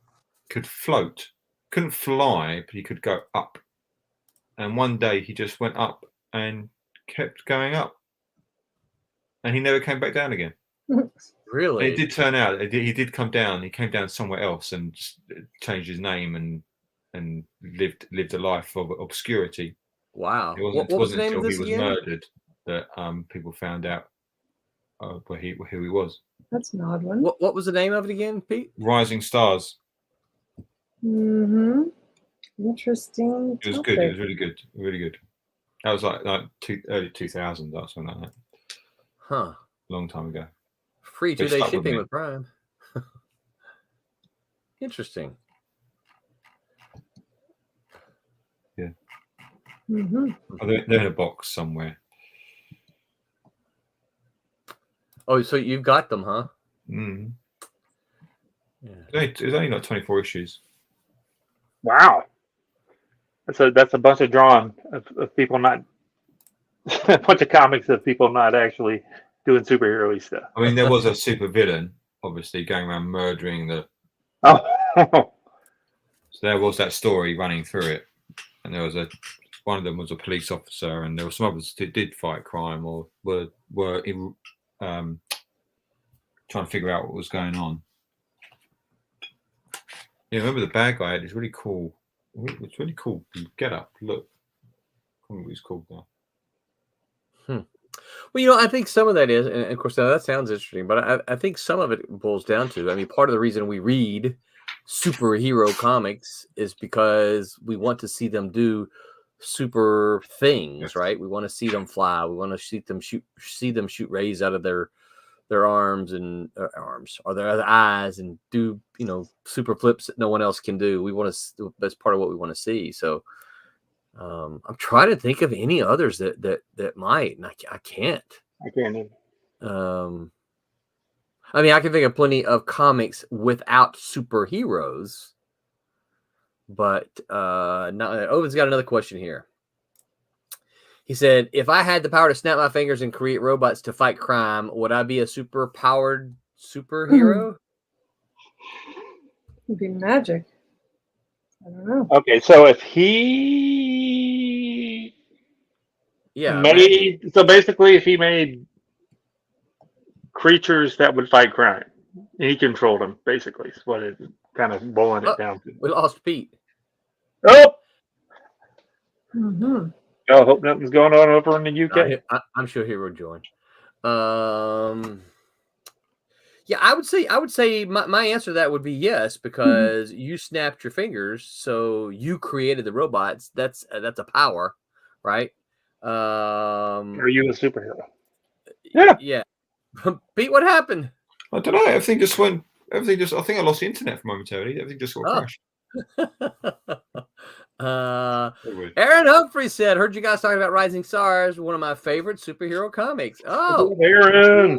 could float, couldn't fly, but he could go up. And one day he just went up and kept going up, and he never came back down again. Really? And it did turn out he did come down. He came down somewhere else and just changed his name and lived a life of obscurity. Wow! It wasn't until he was murdered that people found out who he was. That's an odd one. What was the name of it again, Pete? Rising Stars. Mm-hmm. Interesting. It was good. It was really good. Really good. That was like early 2000s. That's when that happened. Huh. Long time ago. Free 2-day shipping with Prime. Interesting. Yeah. Mm-hmm. They're in a box somewhere. Oh, so you've got them, huh? Mm. Yeah. It was only like 24 issues. Wow. That's a bunch of drawing of people not a bunch of comics of people not actually doing superhero stuff. I mean, there was a super villain, obviously, going around murdering the. Oh. So there was that story running through it, and there was one of them was a police officer, and there were some others that did fight crime or were trying to figure out what was going on. Yeah, remember the bad guy had this really cool. It's really cool. Get up, look. I can't remember what he's called now. Well, I think some of that is, and of course, now that sounds interesting, but I think some of it boils down to, I mean, part of the reason we read superhero comics is because we want to see them do super things, right? We want to see them fly. We want to see them shoot rays out of their arms or their other eyes and do, super flips that no one else can do. We want to, that's part of what we want to see. So, I'm trying to think of any others that might, and I can't. I can't even. I mean, I can think of plenty of comics without superheroes, but Owen's got another question here. He said, "If I had the power to snap my fingers and create robots to fight crime, would I be a super-powered superhero?" It'd be magic. I don't know. Okay, so if he magic. so basically if he made creatures that would fight crime, and he controlled them, basically, is what it's kind of boiling it down to. We lost Pete. Oh! Mm-hmm. I hope nothing's going on over in the UK. I'm sure he will join. Yeah, I would say my answer to that would be yes, because you snapped your fingers, so you created the robots. That's a power, right? Are you a superhero? Yeah. Pete, what happened? I don't know. Everything just went. I think I lost the internet for momentarily. Everything just sort of crashed. Aaron Humphrey said, "Heard you guys talking about Rising Stars, one of my favorite superhero comics." Oh, Aaron!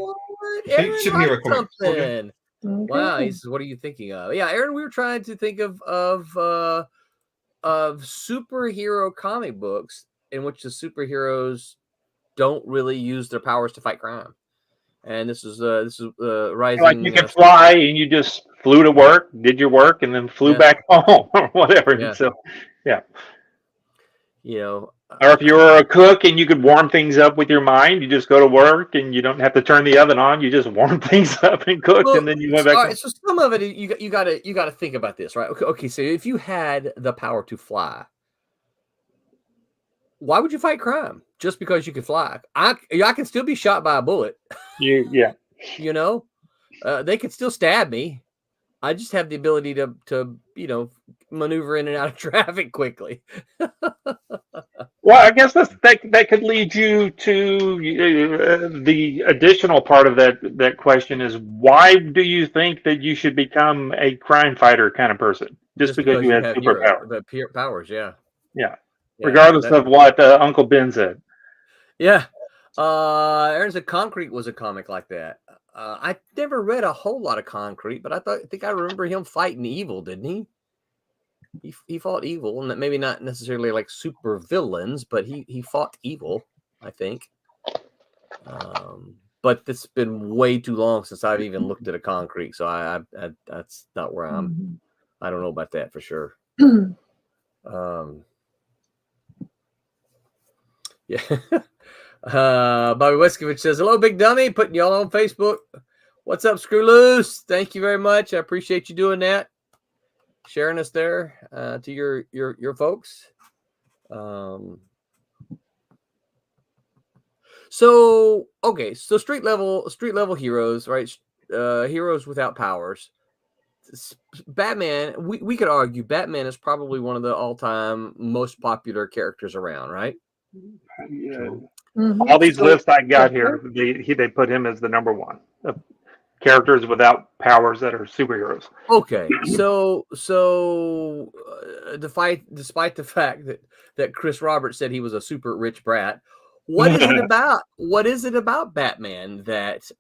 Aaron Superhero liked something. Okay. Wow, he says, "What are you thinking of?" Yeah, Aaron, we were trying to think of superhero comic books in which the superheroes don't really use their powers to fight crime. And this is Rising. Like you could fly and you just flew to work, did your work, and then flew back home or whatever. Yeah. So, yeah. Or if you were a cook and you could warm things up with your mind, you just go to work and you don't have to turn the oven on. You just warm things up and cook, and then you went back. All right, so some of it you got to think about this, right? Okay. So if you had the power to fly, why would you fight crime just because you could fly? I can still be shot by a bullet. Yeah. They could still stab me. I just have the ability to maneuver in and out of traffic quickly. Well, I guess that could lead you to the additional part of that question is, why do you think that you should become a crime fighter kind of person just because you have superpowers? Powers, yeah. Regardless of what Uncle Ben said. Yeah. Aaron said Concrete was a comic like that. I never read a whole lot of Concrete, but I think I remember him fighting evil, didn't he? He fought evil, and maybe not necessarily like super villains, but he fought evil, I think. But it's been way too long since I've even looked at a Concrete, so I that's not where I'm. I don't know about that for sure. Yeah. Bobby Weskovich says, "Hello, Big Dummy, putting y'all on Facebook. What's up, Screw Loose? Thank you very much. I appreciate you doing that, sharing us there to your folks." So okay, so street level heroes, right? Heroes without powers. Batman, we could argue Batman is probably one of the all-time most popular characters around, right? Yeah. Mhm. All these lists I got Sure. here, they put him as the number one of characters without powers that are superheroes. Okay, so despite the fact that Chris Roberts said he was a super rich brat, what is it about? What is it about Batman that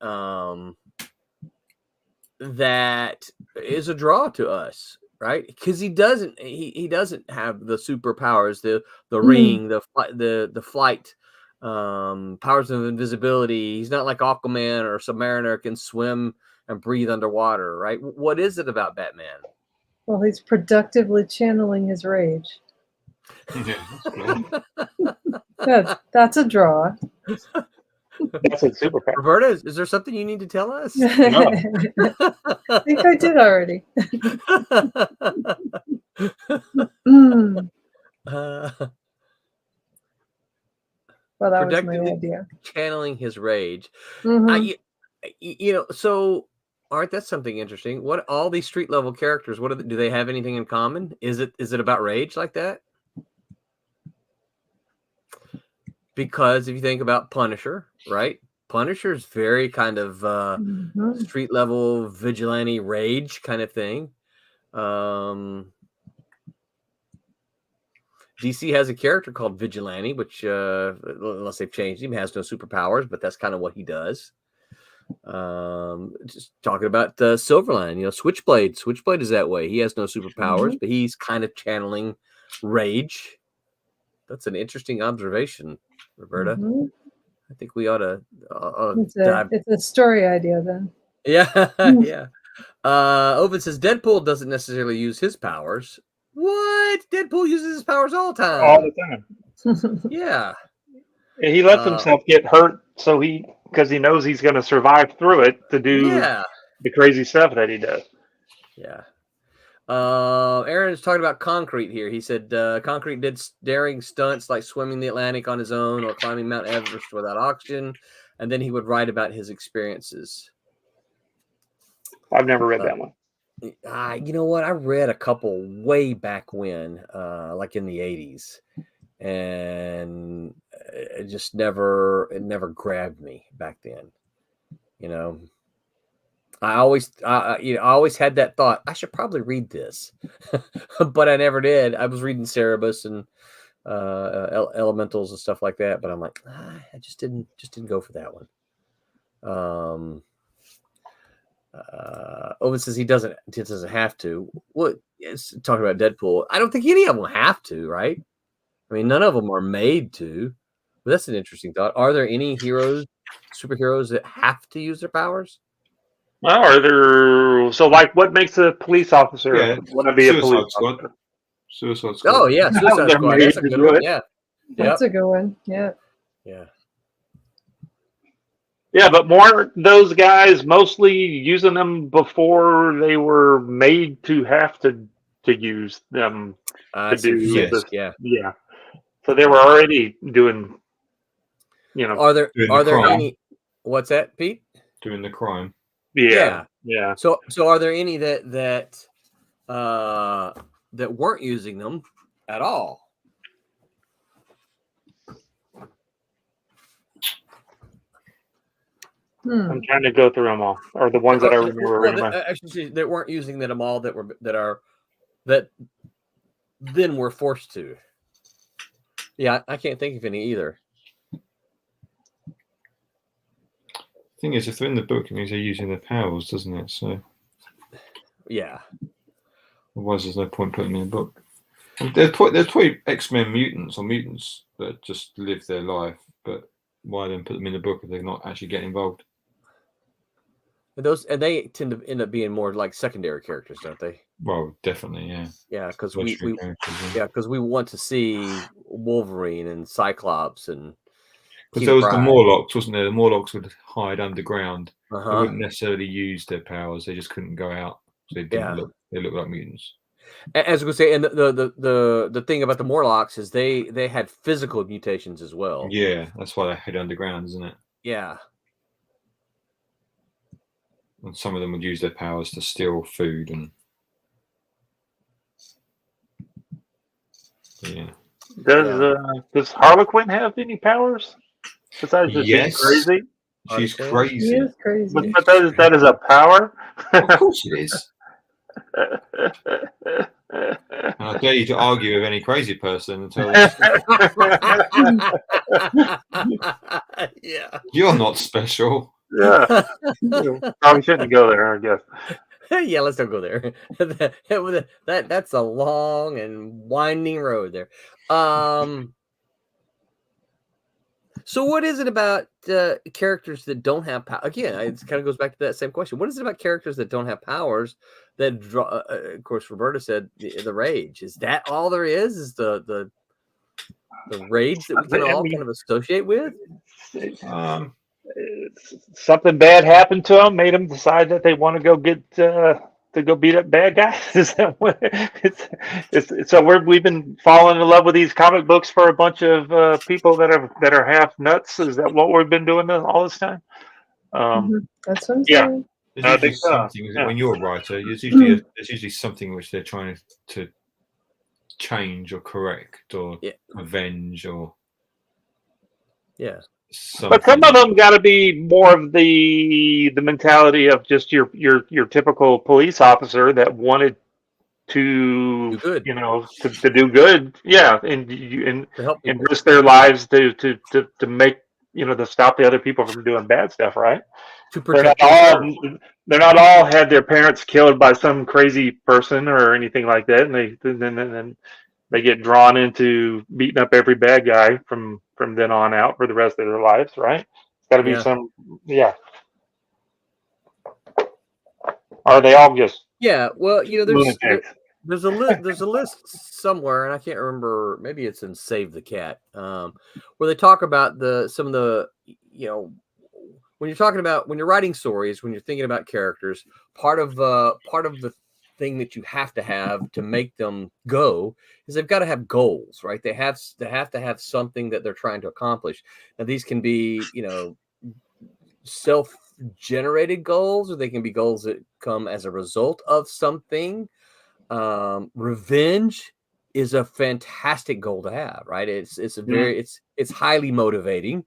is a draw to us, right? Because he doesn't have the superpowers, the ring, the flight, powers of invisibility. He's not like Aquaman or Submariner, can swim and breathe underwater, right? What is it about Batman? Well, he's productively channeling his rage. That's a draw. That's a superpower. Roberta, is there something you need to tell us? No. I think I did already. Mm. Well, that was my idea. Channeling his rage. Mhm. So Art, that's something interesting. What all these street level characters? Do they have anything in common? Is it about rage like that? Because if you think about Punisher, right? Punisher's very kind of Mhm. street level vigilante rage kind of thing. DC has a character called Vigilante, which, unless they've changed him, has no superpowers, but that's kind of what he does. Just talking about Silverline, Switchblade. Switchblade is that way. He has no superpowers, but he's kind of channeling rage. That's an interesting observation, Roberta. Mhm. I think we ought to It's a story idea then. Yeah, yeah. Ovid says Deadpool doesn't necessarily use his powers. What? Deadpool uses his powers all the time. All the time. Yeah. He lets himself get hurt because he knows he's going to survive through it to do the crazy stuff that he does. Yeah. Aaron's talking about Concrete here. He said Concrete did daring stunts like swimming the Atlantic on his own or climbing Mount Everest without oxygen, and then he would write about his experiences. I've never read that one. You know what? I read a couple way back when, like in the 80s, and it just never grabbed me back then. I always had that thought, I should probably read this, but I never did. I was reading Cerebus and Elementals and stuff like that, but I'm like, I just didn't go for that one. Owen says he doesn't have to. What? It's talking about Deadpool. I don't think any of them have to, right? I mean, none of them are made to. But that's an interesting thought. Are there any superheroes that have to use their powers? Well, what makes a police officer want to be a police officer? Suicide Squad. Oh yeah, Suicide Squad. That's a good one. Yeah, that's a good one. Yeah. Yeah. Yeah, but more those guys mostly using them before they were made to have to use them to do this. Yeah. So they were already doing. Are there any? What's that, Pete? Doing the crime. Yeah. So are there any that weren't using them at all? I'm trying to go through them all, or the ones that I remember. Actually, that weren't using them all. That then were forced to. Yeah, I can't think of any either. Thing is, if they're in the book, it means they're using their powers, doesn't it? So, yeah. Otherwise, there's no point putting them in the book. There's probably X-Men mutants or mutants that just live their life, but why then put them in the book if they're not actually getting involved? They tend to end up being more like secondary characters, don't they? Well, definitely, yeah. Yeah, because we want to see Wolverine and Cyclops and. Because there was the Morlocks, wasn't there? The Morlocks would hide underground. They wouldn't necessarily use their powers. They just couldn't go out. So they look like mutants. As we say, and the thing about the Morlocks is they had physical mutations as well. Yeah, that's why they hid underground, isn't it? Yeah. And some of them would use their powers to steal food and. Yeah. Does Harlequin have any powers besides just being crazy? She's crazy. She is crazy. But that is a power. Of course it is. And I dare you to argue with any crazy person until Yeah. You're not special. Yeah. Probably shouldn't go there, I guess. Yeah, let's don't go there. That's a long and winding road there. So what is it about characters that don't have power? Again, it kind of goes back to that same question. What is it about characters that don't have powers that draw? Of course, Roberta said the rage. Is that all there is? Is the rage that we can all kind of associate with? Something bad happened to them, made them decide that they want to go get to go beat up bad guys. Is that what it's so we've been falling in love with these comic books for a bunch of people that are half nuts. Is that what we've been doing all this time? That's what I'm saying. There's usually something when you're a writer. There's usually something which they're trying to change or correct or avenge or something. But some of them got to be more of the mentality of just your typical police officer that wanted to do good. To do good, and risk their lives to make to stop the other people from doing bad stuff, right? To protect they're not all had their parents killed by some crazy person or anything like that, and then they get drawn into beating up every bad guy from then on out for the rest of their lives, right? It's got to be some, Are they all just? Yeah, well, there's a list somewhere, and I can't remember. Maybe it's in Save the Cat, where they talk about some of the when you're writing stories, when you're thinking about characters, part of the thing that you have to make them go is they've got to have goals, right? They have to have something that they're trying to accomplish. Now these can be, self-generated goals, or they can be goals that come as a result of something. Revenge is a fantastic goal to have, right? It's highly motivating.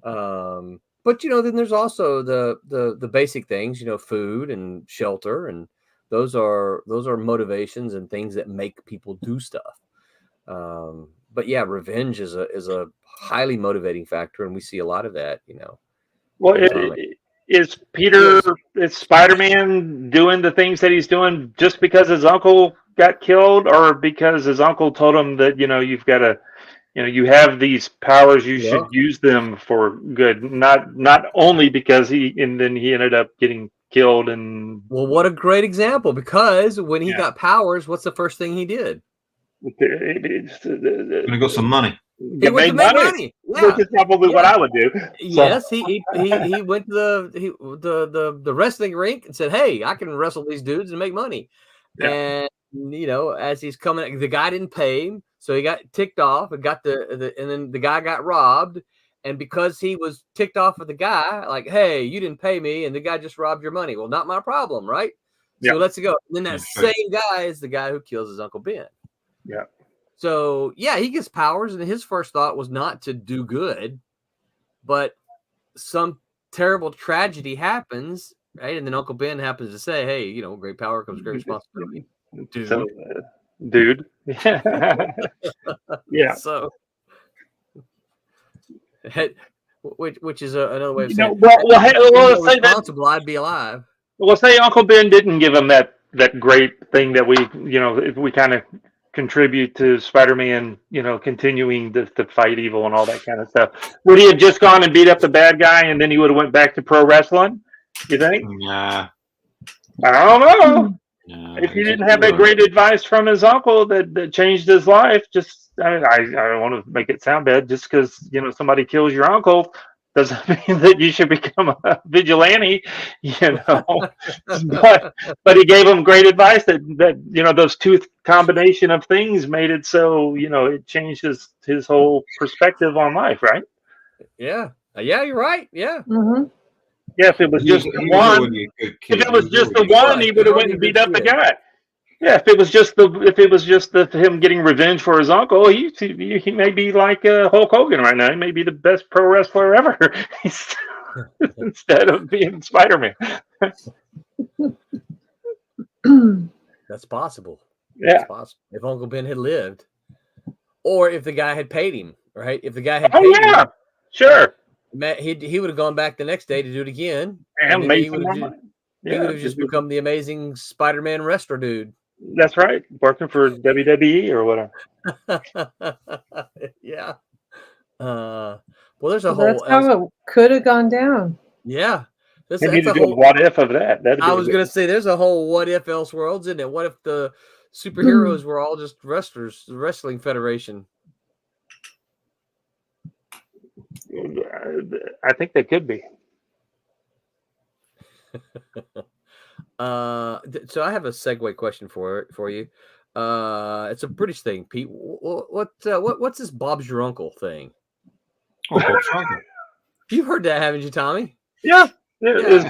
But then there's also the basic things, food and shelter, and those are motivations and things that make people do stuff. But yeah, revenge is a highly motivating factor, and we see a lot of that. Well, is Spider-Man doing the things that he's doing just because his uncle got killed, or because his uncle told him that you've got to, you have these powers, you should use them for good, not only because he ended up getting killed. And well, what a great example, because when he got powers, what's the first thing he did? He got some money. He went to make money. Yeah. Which is probably what I would do. Yes, he went to the wrestling rink and said, "Hey, I can wrestle these dudes and make money." Yeah. And as he's coming, the guy didn't pay him, so he got ticked off and and then the guy got robbed. And because he was ticked off with the guy, like, "Hey, you didn't pay me, and the guy just robbed your money." Well, not my problem, right? So let's go. And then that same guy is the guy who kills his Uncle Ben. Yeah. So he gets powers, and his first thought was not to do good, but some terrible tragedy happens, right? And then Uncle Ben happens to say, "Hey, great power comes great responsibility." Dude. So, dude. Yeah. So, which is another way of saying, responsible, I'd be alive. Well, say Uncle Ben didn't give him that great thing that we, if we kind of contribute to Spider-Man, continuing to fight evil and all that kind of stuff. Would he have just gone and beat up the bad guy, and then he would have went back to pro wrestling? You think? Nah. I don't know. Nah, if he didn't have that great advice from his uncle that changed his life, I don't want to make it sound bad, just because somebody kills your uncle doesn't mean that you should become a vigilante, but he gave him great advice that those two combination of things made it so it changed his whole perspective on life, right? Yeah, you're right. Yeah. Mm-hmm. Yeah, if it was just the one, he would have went and beat up the guy. Yeah, if it was just him getting revenge for his uncle, he may be like Hulk Hogan right now. He may be the best pro wrestler ever instead of being Spider-Man. That's possible. Yeah, that's possible. If Uncle Ben had lived, or if the guy had paid him, right? If the guy had paid him, sure, he would have gone back the next day to do it again, and made some more money. He would have just become the amazing Spider-Man wrestler dude. That's right, working for WWE or whatever. Yeah. Well, there's a whole. That's how it could have gone down. Yeah. That's a whole what if of that. I was going to say there's a whole what if Elseworlds, isn't it? What if the superheroes were all just wrestlers, the wrestling federation? I think they could be. So I have a segue question for you. It's a British thing, Pete. What's this Bob's Your Uncle thing? Oh, Bob's Your Uncle. You've heard that, haven't you, Tommy? Yeah. Is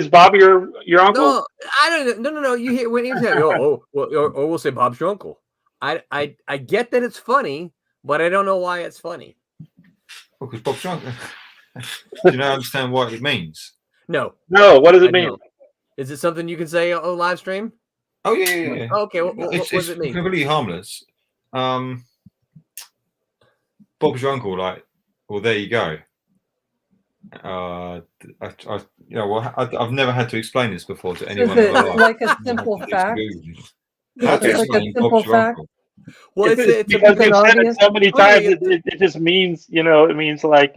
Bob your uncle? No, I don't know. No. You hear when you say, or we'll say Bob's your uncle. I get that it's funny, but I don't know why it's funny. Well, because Bob's your uncle. Do you not understand what it means? No. What does it mean? Is it something you can say on live stream? Oh yeah. Oh, okay. What does it mean? It's completely harmless. Bob's your uncle. Like, well, there you go. I've never had to explain this before to anyone. Is it like a simple fact? How to explain Bob's your uncle? Well, it's because they've said it so many times. It just means, it means like,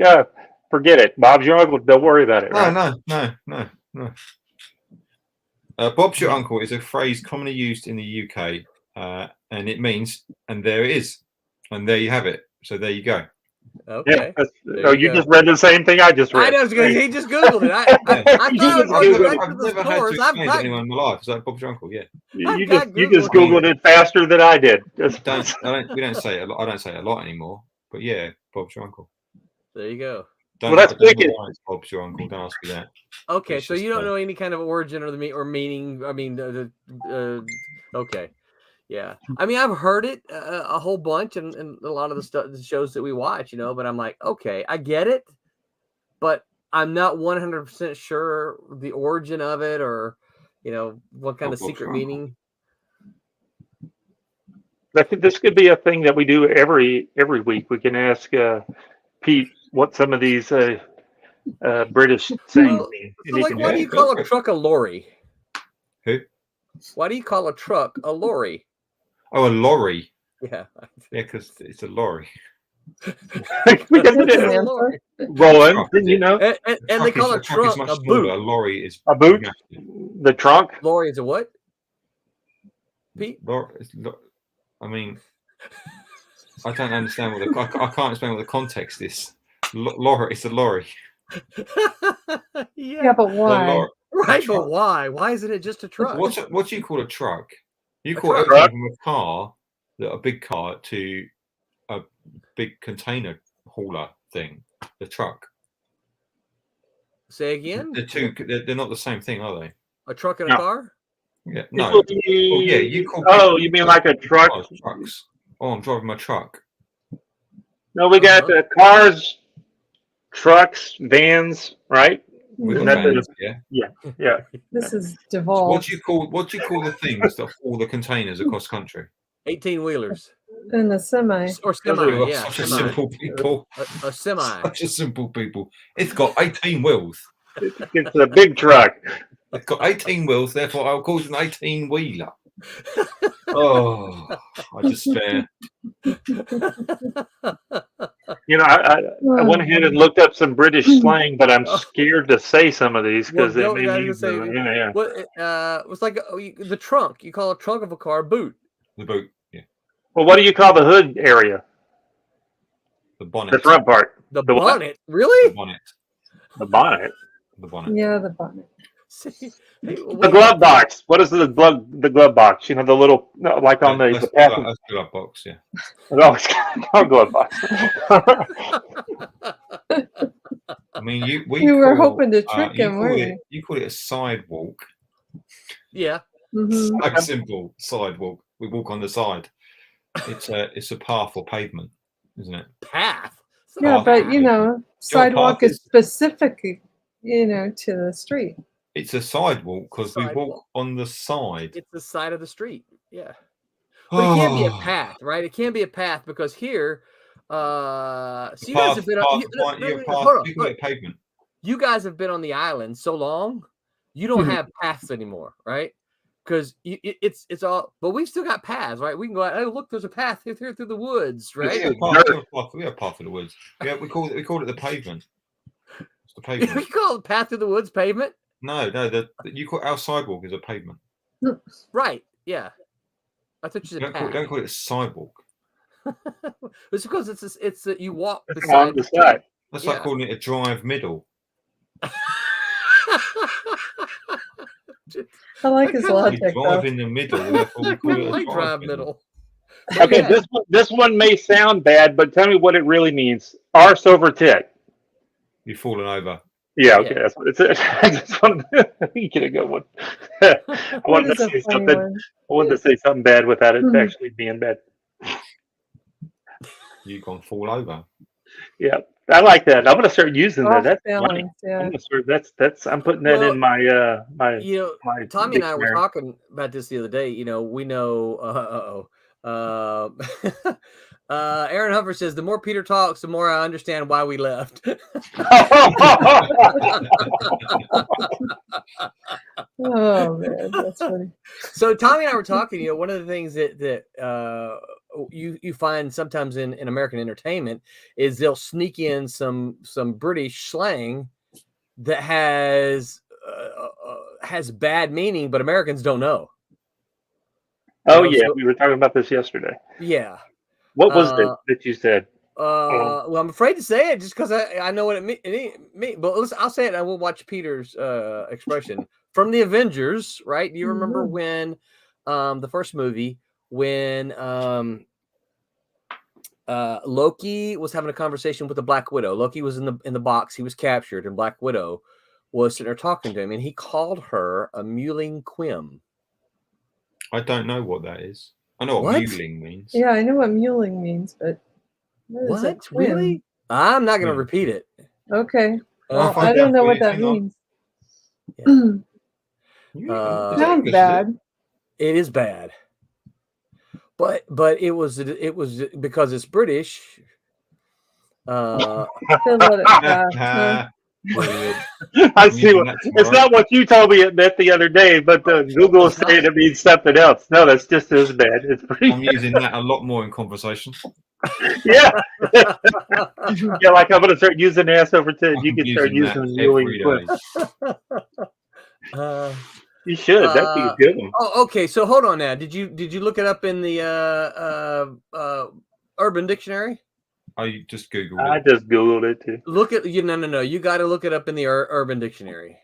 forget it. Bob's your uncle. Don't worry about it. Right? No. Bob's your uncle is a phrase commonly used in the UK, and it means, and there it is, and there you have it. So there you go. Okay. Yeah, you just read the same thing I just read. I know. He just Googled it. I've never had to explain to anyone in my life. It's like Bob's your uncle. Yeah. You just Googled it faster than I did. We don't say it a lot. I don't say it a lot anymore. But yeah, Bob's your uncle. There you go. That's wicked. Bob's your uncle. Don't ask me that. Okay, so you don't know any kind of origin or meaning. I mean, okay. Yeah, I mean, I've heard it a whole bunch and a lot of the shows that we watch, but I'm like, okay, I get it, but I'm not 100% sure the origin of it or, what kind of secret meaning. I think this could be a thing that we do every week. We can ask Pete what some of these British sayings mean. So like, why do you call a truck a lorry? Who? Why do you call a truck a lorry? Oh, a lorry. Yeah, because it's a lorry. Because it is a lorry. Rolling, and they call a truck a boot. A lorry is a boot. The trunk. Lorry is a what? Pete. I mean, I don't understand I can't explain what the context is. Lorry, it's a lorry. Yeah, but why? Right, but why? Why isn't it just a truck? What do you call a truck? You call it from a car, a big car, to a big container hauler thing, the truck. Say again? They're not the same thing, are they? A truck and a car? Yeah, no. You call. Oh, you mean like a truck? Trucks. Oh, I'm driving my truck. No, we got cars, trucks, vans, right? Vans, yeah. This is devolved. What do you call the things that haul the containers across country? 18-wheelers. And a semi. Or semi, yeah. Such a simple people. A semi. Such a simple people. It's got 18 wheels. It's a big truck. It's got 18 wheels, therefore I'll call it an 18-wheeler. Oh, I despair. I went ahead and looked up some British slang, but I'm scared to say some of these because it made me. It's like the trunk. You call a trunk of a car a boot. The boot, yeah. Well, what do you call the hood area? The bonnet. The front part. The bonnet, really? The bonnet. The bonnet. The bonnet. Yeah, the bonnet. See, The glove box. What is the glove box? You know, the little like on the That's passenger. the glove box, yeah. No, it's not a glove box. I mean, you were hoping to trick him, weren't you? You call it a sidewalk. Yeah. Mm-hmm. So simple, sidewalk. We walk on the side. It's a path or pavement, isn't it? Path. Yeah, path. but you know, sidewalk path is specific, you know, to the street. It's a sidewalk because we Sidewalk. walk on the side. It's the side of the street. Yeah. But it can't be a path, right? It can't be a path because here, so you guys have been on. Pavement. You guys have been on the island so long, you don't have paths anymore, right? Because it's all, but we've still got paths, right? We can go out. Oh, look, there's a path here through the woods, right? We have a path through the woods. Yeah, we call it the pavement. It's the pavement. We call it path through the woods pavement. No, you call our sidewalk is a pavement. Right? Yeah. I thought you said path. Don't call it a sidewalk. It's because it's you walk On the side. That's like calling it a drive middle. I like his logic. Drive in the middle. We call it a drive middle. Okay, yeah. This one may sound bad, but tell me what it really means. Arse over tit. You've fallen over. Yeah, okay, that's what it's. You get a good one. I wanted to say something bad without it actually being bad. You've gone fall over. Yeah, I like that. I'm going to start using that. That's balance, yeah. I'm putting that in my my. You know, my Tommy and I were talking about this the other day. You know, we know. Aaron Humper says, the more Peter talks, the more I understand why we left. Oh man, that's funny. So Tommy and I were talking, you know, one of the things that you find sometimes in American entertainment is they'll sneak in some British slang that has bad meaning, but Americans don't know. Oh, yeah, we were talking about this yesterday. Yeah. What was it that you said? Well, I'm afraid to say it just because I know what it means. But I'll say it and we'll watch Peter's expression. From the Avengers, right? Do you remember when the first movie, when Loki was having a conversation with the Black Widow? Loki was in the box. He was captured, and Black Widow was sitting there talking to him, and he called her a mewling quim. I don't know what that is. I know what mewling means. Yeah, I know what mewling means, but what really? I'm not going to repeat it. Okay. Well, I don't know what that means. Yeah. Sounds bad. It is bad. But it was because it's British. I see. It's not what you told me it meant the other day, but Google is saying it means something else. No, that's just as bad. It's pretty. I'm using that a lot more in conversation. Yeah. Yeah, like I'm going to start using ass over tit. You can start using mewling quim. You should. That'd be a good one. Oh, okay. So hold on now. Did you look it up in the Urban Dictionary? I just Googled it. I just Googled it too. Look at No. You got to look it up in the Urban Dictionary,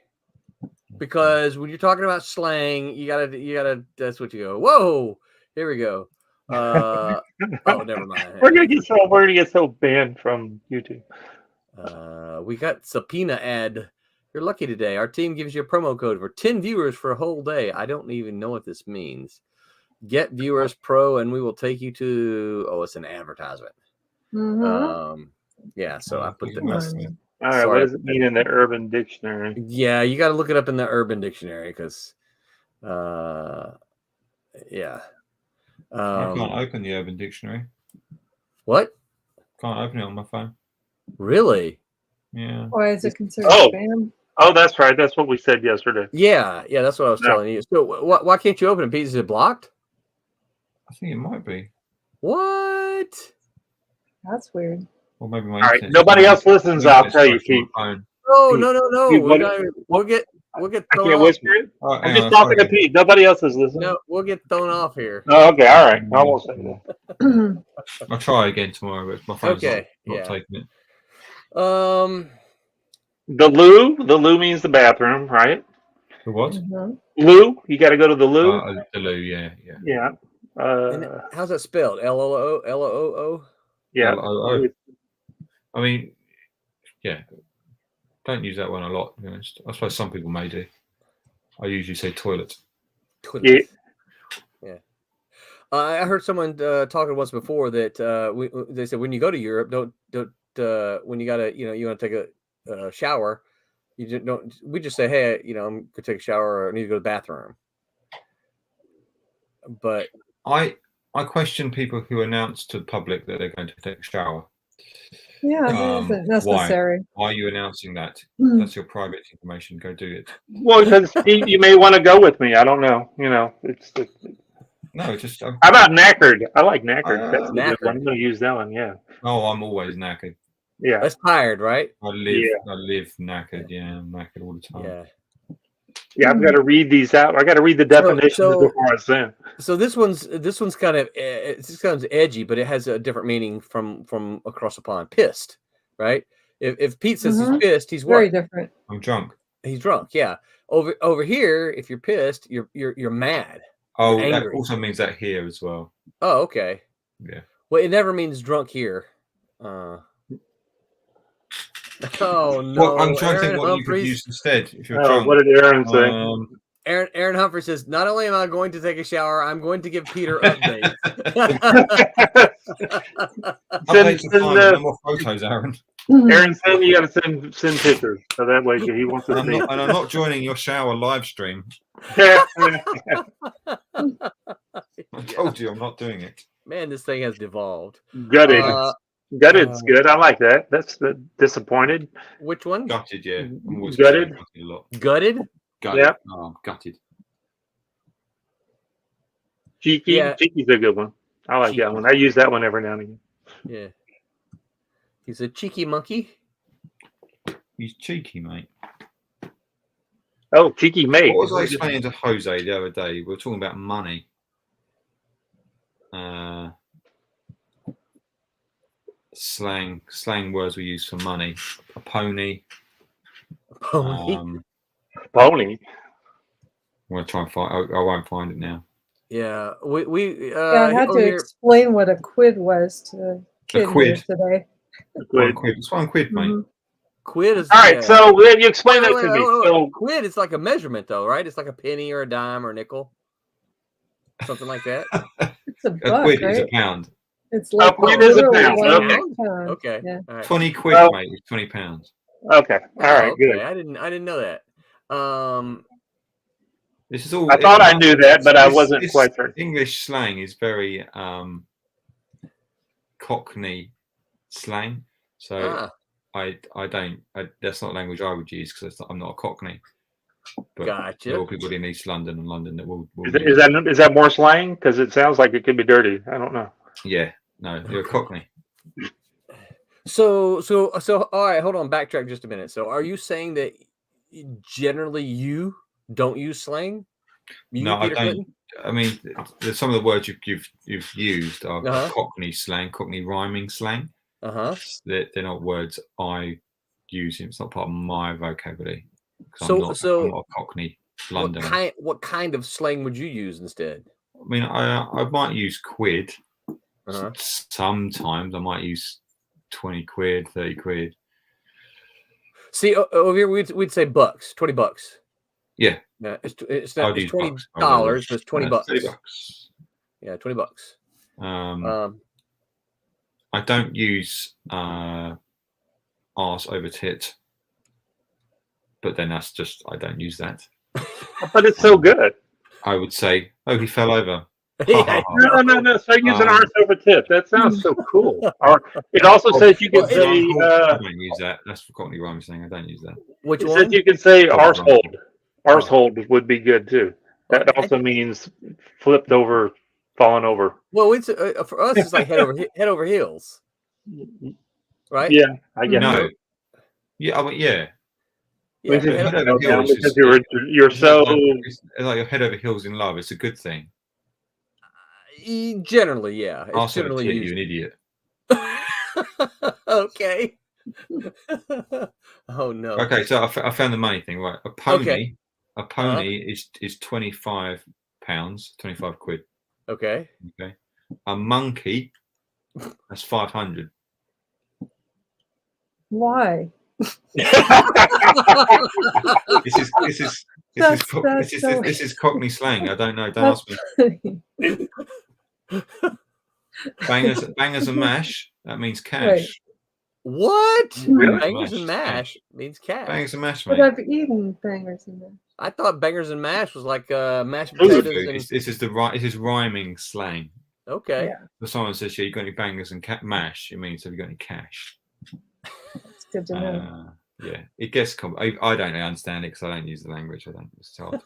because when you're talking about slang, you gotta. That's what you go. Whoa! Here we go. Oh, never mind. We're gonna get so banned from YouTube. We got subpoena ad. You're lucky today. Our team gives you a promo code for 10 viewers for a whole day. I don't even know what this means. Get Viewers Pro, and we will take you to. Oh, it's an advertisement. Mm-hmm. Yeah, so I put the all right, what does it mean in the Urban Dictionary? Yeah, you got to look it up in the Urban Dictionary because yeah. I can't open the Urban Dictionary. What? Can't open it on my phone. Really? Yeah. Why is it considered spam? Oh, that's right. That's what we said yesterday. Yeah, that's what I was telling you. So why can't you open it? Is it blocked? I think it might be. What? That's weird. Or maybe my all right. Nobody else listens. I'll tell you, Pete. No. We'll get I thrown can't off. whisper it. I'm just talking to Pete. Nobody else is listening. No, we'll get thrown off here. Oh, okay, all right. I won't say that. I'll try again tomorrow, but my phone's not taking it. The loo means the bathroom, right? The what? Mhm. Loo, you got to go to the loo. The loo, yeah. Yeah. And how's that spelled? L-O-O? L-O-O-O? Yeah. L-O-O. I mean, yeah. Don't use that one a lot, to be honest. I suppose some people may do. I usually say toilet. Toilet. Yeah. I heard someone talking once before that they said when you go to Europe, don't when you gotta you want to take a shower, you don't. We just say, hey, I'm gonna take a shower or I need to go to the bathroom. But I question people who announce to the public that they're going to take a shower. Yeah, that isn't necessary. Why are you announcing that? That's your private information. Go do it. Well, because you may want to go with me. I don't know. It's no, just. How about knackered? I like knackered. That's knackered. I'm going to use that one. Yeah. Oh, I'm always knackered. Yeah. That's tired, right? I live knackered. Yeah, I'm knackered all the time. Yeah. Yeah, I've got to read these out. I got to read the definitions before I send. So this one's kind of edgy, but it has a different meaning from across the pond. Pissed, right? If Pete says he's pissed, he's very what? different. I'm drunk. He's drunk. Yeah. Over here, if you're pissed, you're mad. Oh, you're that also means that here as well. Oh, okay. Yeah. Well, it never means drunk here. Oh no! Well, I'm trying to think what you could use instead if you're drunk. What did Aaron say? Aaron Humphrey says, "Not only am I going to take a shower, I'm going to give Peter updates." No more photos, Aaron. Aaron said you got to send pictures, so that way he wants to see. And I'm not joining your shower live stream. I told you I'm not doing it. Man, this thing has devolved. Gutted. Gutted's good. I like that. That's the disappointed. Which one? Gutted, yeah. Gutted. A lot. Gutted? Gutted. Yeah. Oh, gutted. Cheeky. Yeah. Cheeky's a good one. I like that one. I use that one every now and again. Yeah. He's a cheeky monkey. He's cheeky, mate. Oh, cheeky mate. What was I explaining to Jose the other day? We were talking about money. Slang words we use for money. A pony. Pony. Pony. I'm gonna try and find. I won't find it now. Yeah, we. I had to explain what a quid was to the kid here today. It's 1 quid, mate. Quid is all right. So you explain that to me. So quid, it's like a measurement, though, right? It's like a penny or a dime or a nickel, something like that. It's a buck, quid right? is a pound. It's like quid is a pound. Okay. Yeah. All right. 20 quid, mate. Is 20 pounds. Okay. All right. Okay. Good. I didn't know that. This is all. I thought I knew that, but I wasn't quite sure. English slang is very Cockney slang. So I don't. That's not language I would use because I'm not a Cockney. But gotcha. there are people in East London and London that will is that more slang? Because it sounds like it could be dirty. I don't know. Yeah. No, you're a Cockney. So all right, hold on, backtrack just a minute. So are you saying that generally you don't use slang? No, I don't. Clinton? I mean, some of the words you've used are Cockney slang, Cockney rhyming slang. They're not words I use. It's not part of my vocabulary. I'm not a Cockney London. What kind of slang would you use instead? I mean, I might use quid. Sometimes I might use 20 quid, 30 quid. See, over here we'd say bucks, $20. Yeah. No, it's $20, but it's $20. $30. Yeah, $20. I don't use arse over tit, but then that's just I don't use that. But it's so good. I would say, oh, he fell over. No. So using arse over tit. That sounds so cool. Or it also says you can say. I don't use that. That's for Cockney rhyme saying. I don't use that. Which one? Says you can say arsehold. Arsehold would be good too. That also means flipped over, fallen over. Well, it's for us, it's like head over heels, right? Yeah, I guess. No. Yeah, I mean, yeah. Because you're so it's like your head over heels in love. It's a good thing. Generally, yeah. I'll generally you an idiot. Okay. Oh no. Okay, so I found the money thing. Right, a pony. Okay. A pony is £25, 25 quid. Okay. Okay. A monkey, that's 500. Why? This is Cockney slang. I don't know. Don't ask me. Bangers and mash. That means cash. Right. What? Really? Bangers and mash means cash. Bangers and mash, But mate. I've eaten bangers and mash. I thought bangers and mash was like mashed Food. potatoes. And... This is rhyming slang. Okay. Yeah. If someone says, "Yeah, you got any bangers and mash?" It means have you got any cash? It's good to know. Yeah, it gets. I don't really understand it because I don't use the language. I don't. It's hard.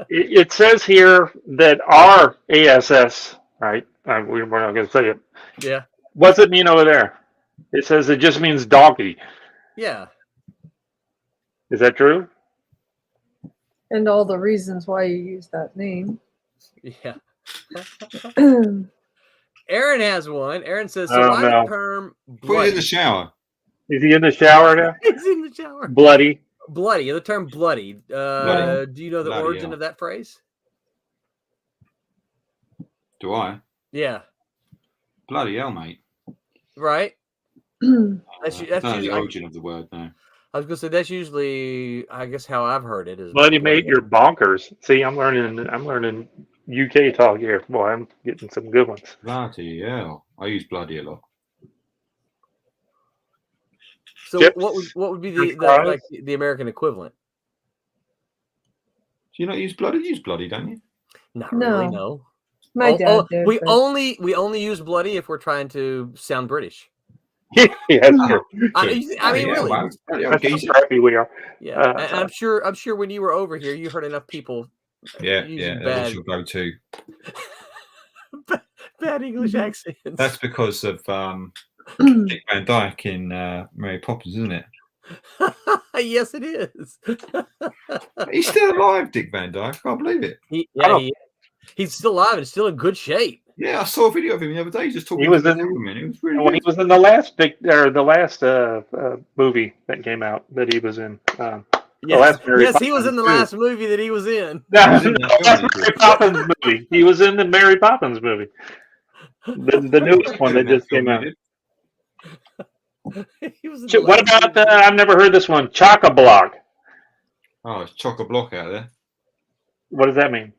It says here that our ASS, right? We're not going to say it. Yeah. What's it mean over there? It says it just means donkey. Yeah. Is that true? And all the reasons why you use that name. Yeah. Aaron has one. Aaron says, so Oh, why no. the term Put it bloody? in the shower. Is he in the shower now? He's in the shower. Bloody. Bloody. The term bloody. Bloody. Do you know the Bloody, origin yeah. of that phrase? Do I? Yeah. Bloody hell, mate. Right. That's I don't know the usually, origin of the word now. I was gonna say that's usually, I guess, how I've heard it is. Bloody mate, you're bonkers. See, I'm learning UK talk here. Boy, I'm getting some good ones. Bloody hell. I use bloody a lot. So Chips? what would be Fries? like the American equivalent? Do you not use bloody? You use bloody, don't you? Not No. really. No. My dad did. We but- only use bloody if we're trying to sound British. Yeah, that's true. I mean, really. Wow. Bloody hell, That's how geezer. crappy we are. Yeah, and I'm sure when you were over here, you heard enough people. Yeah, using that bad, was your go-to. bad English accents. That's because of Dick Van Dyke in Mary Poppins, isn't it? Yes, it is. He's still alive, Dick Van Dyke. I can't believe it. He's still alive and still in good shape. Yeah, I saw a video of him the other day. Just talking. He was to in- the woman. It was really When he good. was in the last movie that came out that he was in. Yes, Mary he was in the Poppins last movie that he was in. No, He was in that that's film, Mary Poppins movie. He was in the Mary Poppins movie, the newest one that just came out. He was in the What last about movie. I've never heard this one, Chock-a-Block. Oh, it's chock-a-block out there. What does that mean?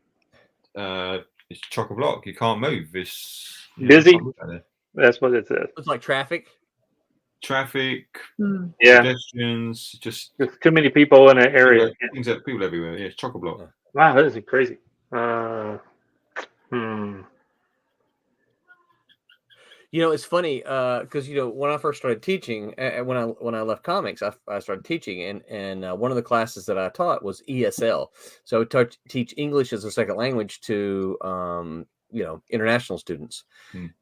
It's chock-a-block. You can't move. It's Busy? out there. That's what it says. It's like traffic. Traffic, Yeah, pedestrians, just there's too many people in an area. things that people everywhere. Yeah, it's chock-a-block. Wow, that is crazy. You know, it's funny because when I first started teaching, when I left comics, I started teaching, and one of the classes that I taught was ESL. So I would teach English as a second language to international students,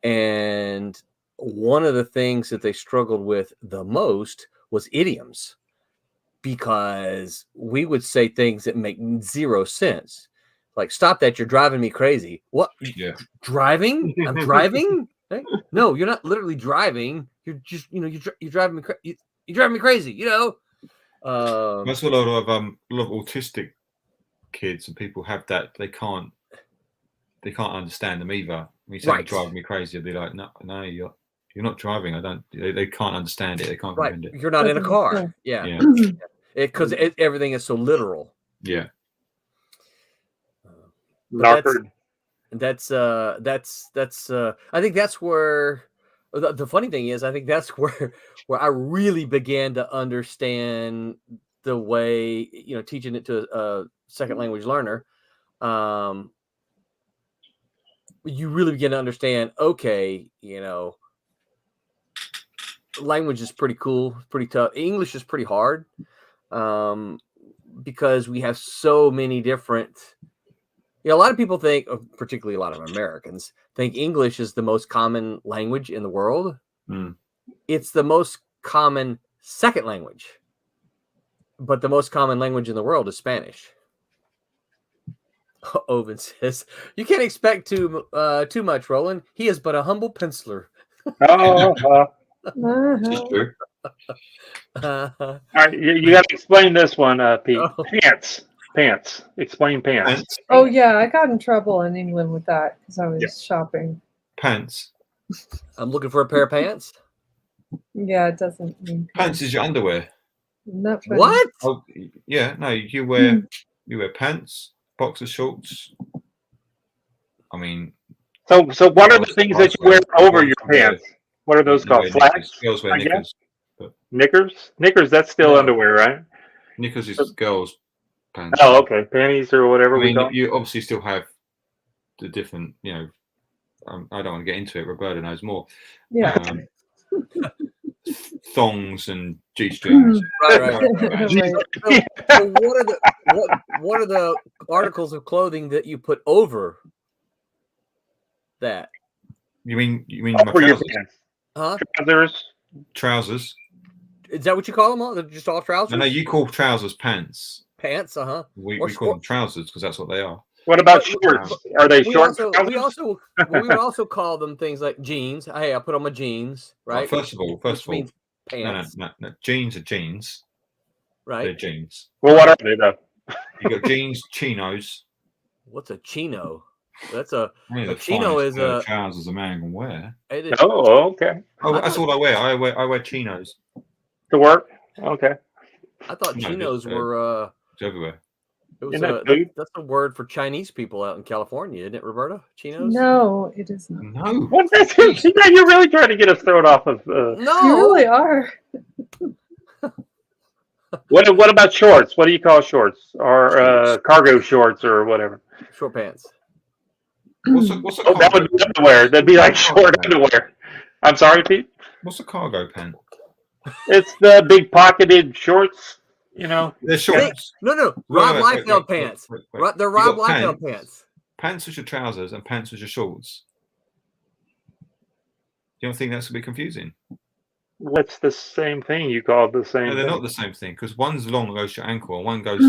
and one of the things that they struggled with the most was idioms, because we would say things that make zero sense, like "Stop that! You're driving me crazy." What? Yeah. Driving? I'm driving. No, you're not literally driving. You're just, you're driving me. You're driving me crazy. That's what a lot of autistic kids and people have, that they can't understand them either. When you say you're driving me crazy, they'll be like, no, you're not driving. They can't understand it. They can't comprehend it. You're not in a car. Yeah. Because everything is so literal. Yeah. That's I think that's where the funny thing is, I think that's where I really began to understand the way, teaching it to a second language learner. You really begin to understand, okay, language is pretty cool, pretty tough. English is pretty hard, because we have so many different. A lot of people think, particularly a lot of Americans, think English is the most common language in the world. It's the most common second language, but the most common language in the world is Spanish. Oven says, "You can't expect too much, Roland. He is but a humble penciler." Oh, This is true. All right, you got to explain this one, Pete. Oh. Pants. Explain pants. Pants. Oh yeah, I got in trouble in England with that because I was shopping. Pants. I'm looking for a pair of pants. Yeah, it doesn't mean Pants is your underwear. Not funny. What? Oh, yeah. No, you wear pants, boxer shorts. I mean, So what are the things that you wear over your pants? What are those called? Slacks? Girls wear I knickers. Knickers? Knickers, that's still underwear, right? Knickers is girls' pants. Oh, okay. Panties or whatever we call. You obviously still have the different, I don't want to get into it. Roberta knows more. Yeah. Thongs and G-strings. Right. Right. So what are the articles of clothing that you put over that? You mean Over my your trousers? pants. Huh? Trousers. Is that what you call them all? They're just all trousers? No, you call trousers pants. Pants, We call them trousers because that's what they are. What about shorts? Are they short trousers? We would also call them things like jeans. Hey, I put on my jeans, right? First of all, means pants. no. Jeans are jeans. Right. They're jeans. Well, what are they though? You got jeans, chinos. What's a chino? That's a The chino is a trousers a man can wear. It is, Oh, okay. Oh, that's all I wear. I wear chinos. To work? Okay. I thought No, chinos just, were It's everywhere. it was Isn't that food? that's a word for Chinese people out in California, isn't it, Roberta? Chinos? No, it is not. No. What? You're really trying to get us thrown off of. You No. really are. What about shorts? What do you call shorts? Or cargo shorts or whatever? Short pants. What's a Oh, that would be underwear. That'd be like short underwear. I'm sorry, Pete. What's a cargo pant? It's the big pocketed shorts. They're shorts. No. Rob Liefeld pants. Wait. They're Rob Liefeld pants. Pants was your trousers and pants was your shorts. You don't think that's a bit confusing? What's the same thing you call the same No, they're thing? not the same thing because one's long and goes to your ankle and one goes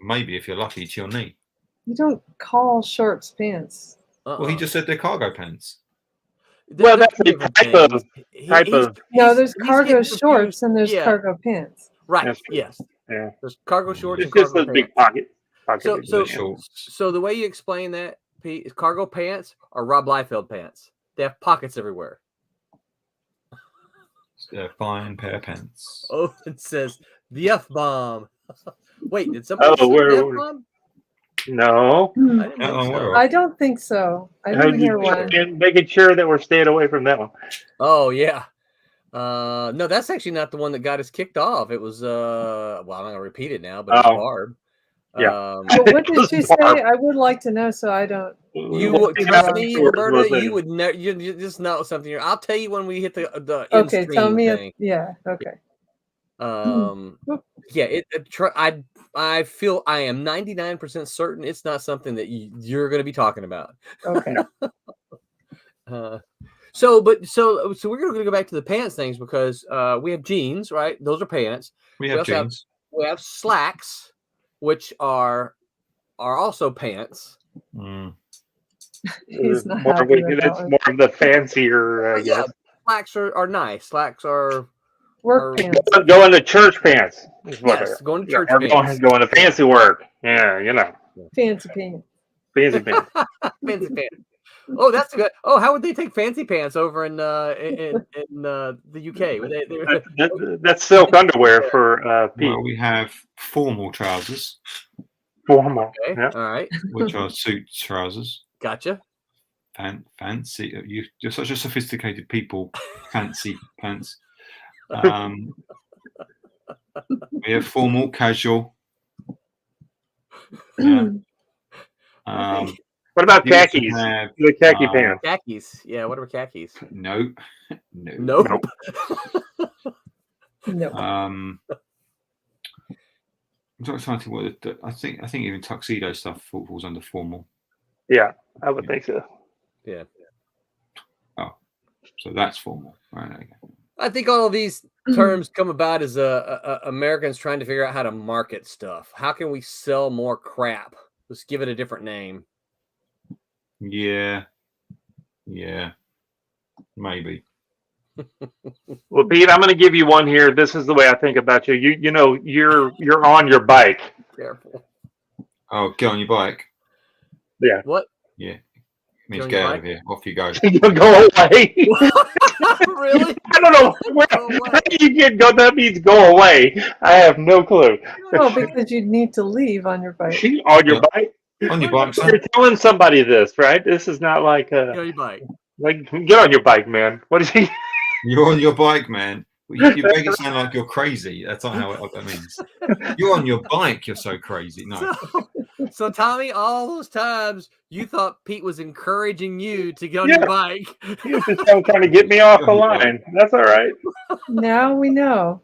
maybe if you're lucky to your knee. You don't call shorts pants. Well, he just said they're cargo pants. Well, that's a type of. No, there's he's cargo getting shorts confused. and there's Yeah. cargo pants. Right. That's true. Yes. Yeah. There's cargo shorts It's and just cargo those big pants. pocketed. So shorts. So the way you explain that, Pete, is cargo pants are Rob Liefeld pants. They have pockets everywhere. They're a fine pair of pants. Oh, it says the F-bomb. Wait, did somebody say where- the F-bomb? No. I didn't think Oh, so. where? I don't think so. I didn't hear one. And making sure that we're staying away from that one. Oh yeah. No, that's actually not the one that got us kicked off. It was well, I'm not gonna repeat it now, but it's Barb. Yeah. But what did she say? I would like to know so I don't. You would trust me, Roberta. You would never. You just know something. I'll tell you when we hit the Okay, tell in-stream me. thing. Yeah. Okay. Yeah. I feel I am 99% certain it's not something that you're going to be talking about. Okay. So we're going to go back to the pants things because we have jeans, right? Those are pants. We have jeans. We have slacks, which are also pants. He's not more, happy with that it's one. more of the fancier, I guess. Slacks are nice. Slacks are Work pants. Going to church pants. Is what yes, they're- going to church or pants. going to fancy work. Yeah, Fancy pants. fancy pants. Fancy pants. Oh, that's good. Oh, how would they take fancy pants over in the UK? Would they, That's silk underwear for Pete. Well, we have formal trousers, Formal. okay. Yeah. All right. which are suit trousers. Gotcha. Fancy. You're such a sophisticated people. Fancy pants. We have formal, casual. Yeah. What about You also khakis? have, The khaki pants. Khakis. Yeah. What are khakis? no. Nope. No. I'm trying to think what I think even tuxedo stuff falls under formal. Yeah, I would think so. Yeah. Oh, so that's formal, right? Okay. I think all of these terms come about as Americans trying to figure out how to market stuff. How can we sell more crap? Let's give it a different name. Yeah, maybe. Well, Pete, I'm going to give you one here. This is the way I think about you. You know, you're on your bike. Careful. Oh, get on your bike. Yeah. What? Yeah. Means on get your out bike? of here. Off you go. Go away. Really? I don't know where how you get go. That means go away. I have no clue. Oh, because you'd need to leave on your bike. On your Yeah. bike. On your bike, son. You're telling somebody this, right? This is not like Get on your bike. like get on your bike, man. What is he? You're on your bike, man. You make it sound like you're crazy. That's not what that means. You're on your bike. You're so crazy. No. So Tommy, all those times you thought Pete was encouraging you to get on your bike. He was just trying to get me off the line. That's all right. Now we know.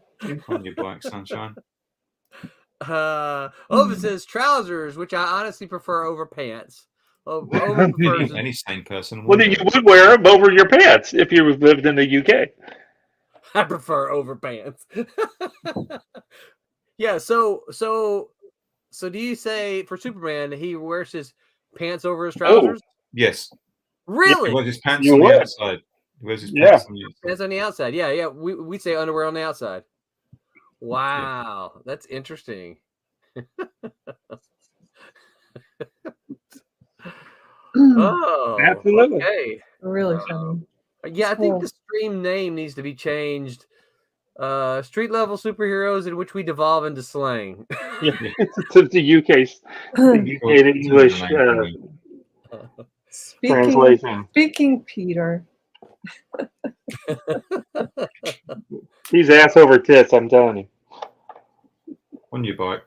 On your bike, sunshine. It says trousers, which I honestly prefer over pants. Any sane person. Well, then you would wear them over your pants if you lived in the UK. I prefer over pants. Yeah. So do you say for Superman he wears his pants over his trousers? Yes. Really? He wears his pants on the outside. He wears his pants on the outside. Pants on the outside. Yeah. We say underwear on the outside. Wow, that's interesting. Oh, absolutely. Okay. Really funny. Yeah, I think the stream name needs to be changed. Street level superheroes in which we devolve into slang. Yeah, it's the UK English translation. Speaking Peter. He's ass over tits, I'm telling you. On your bike.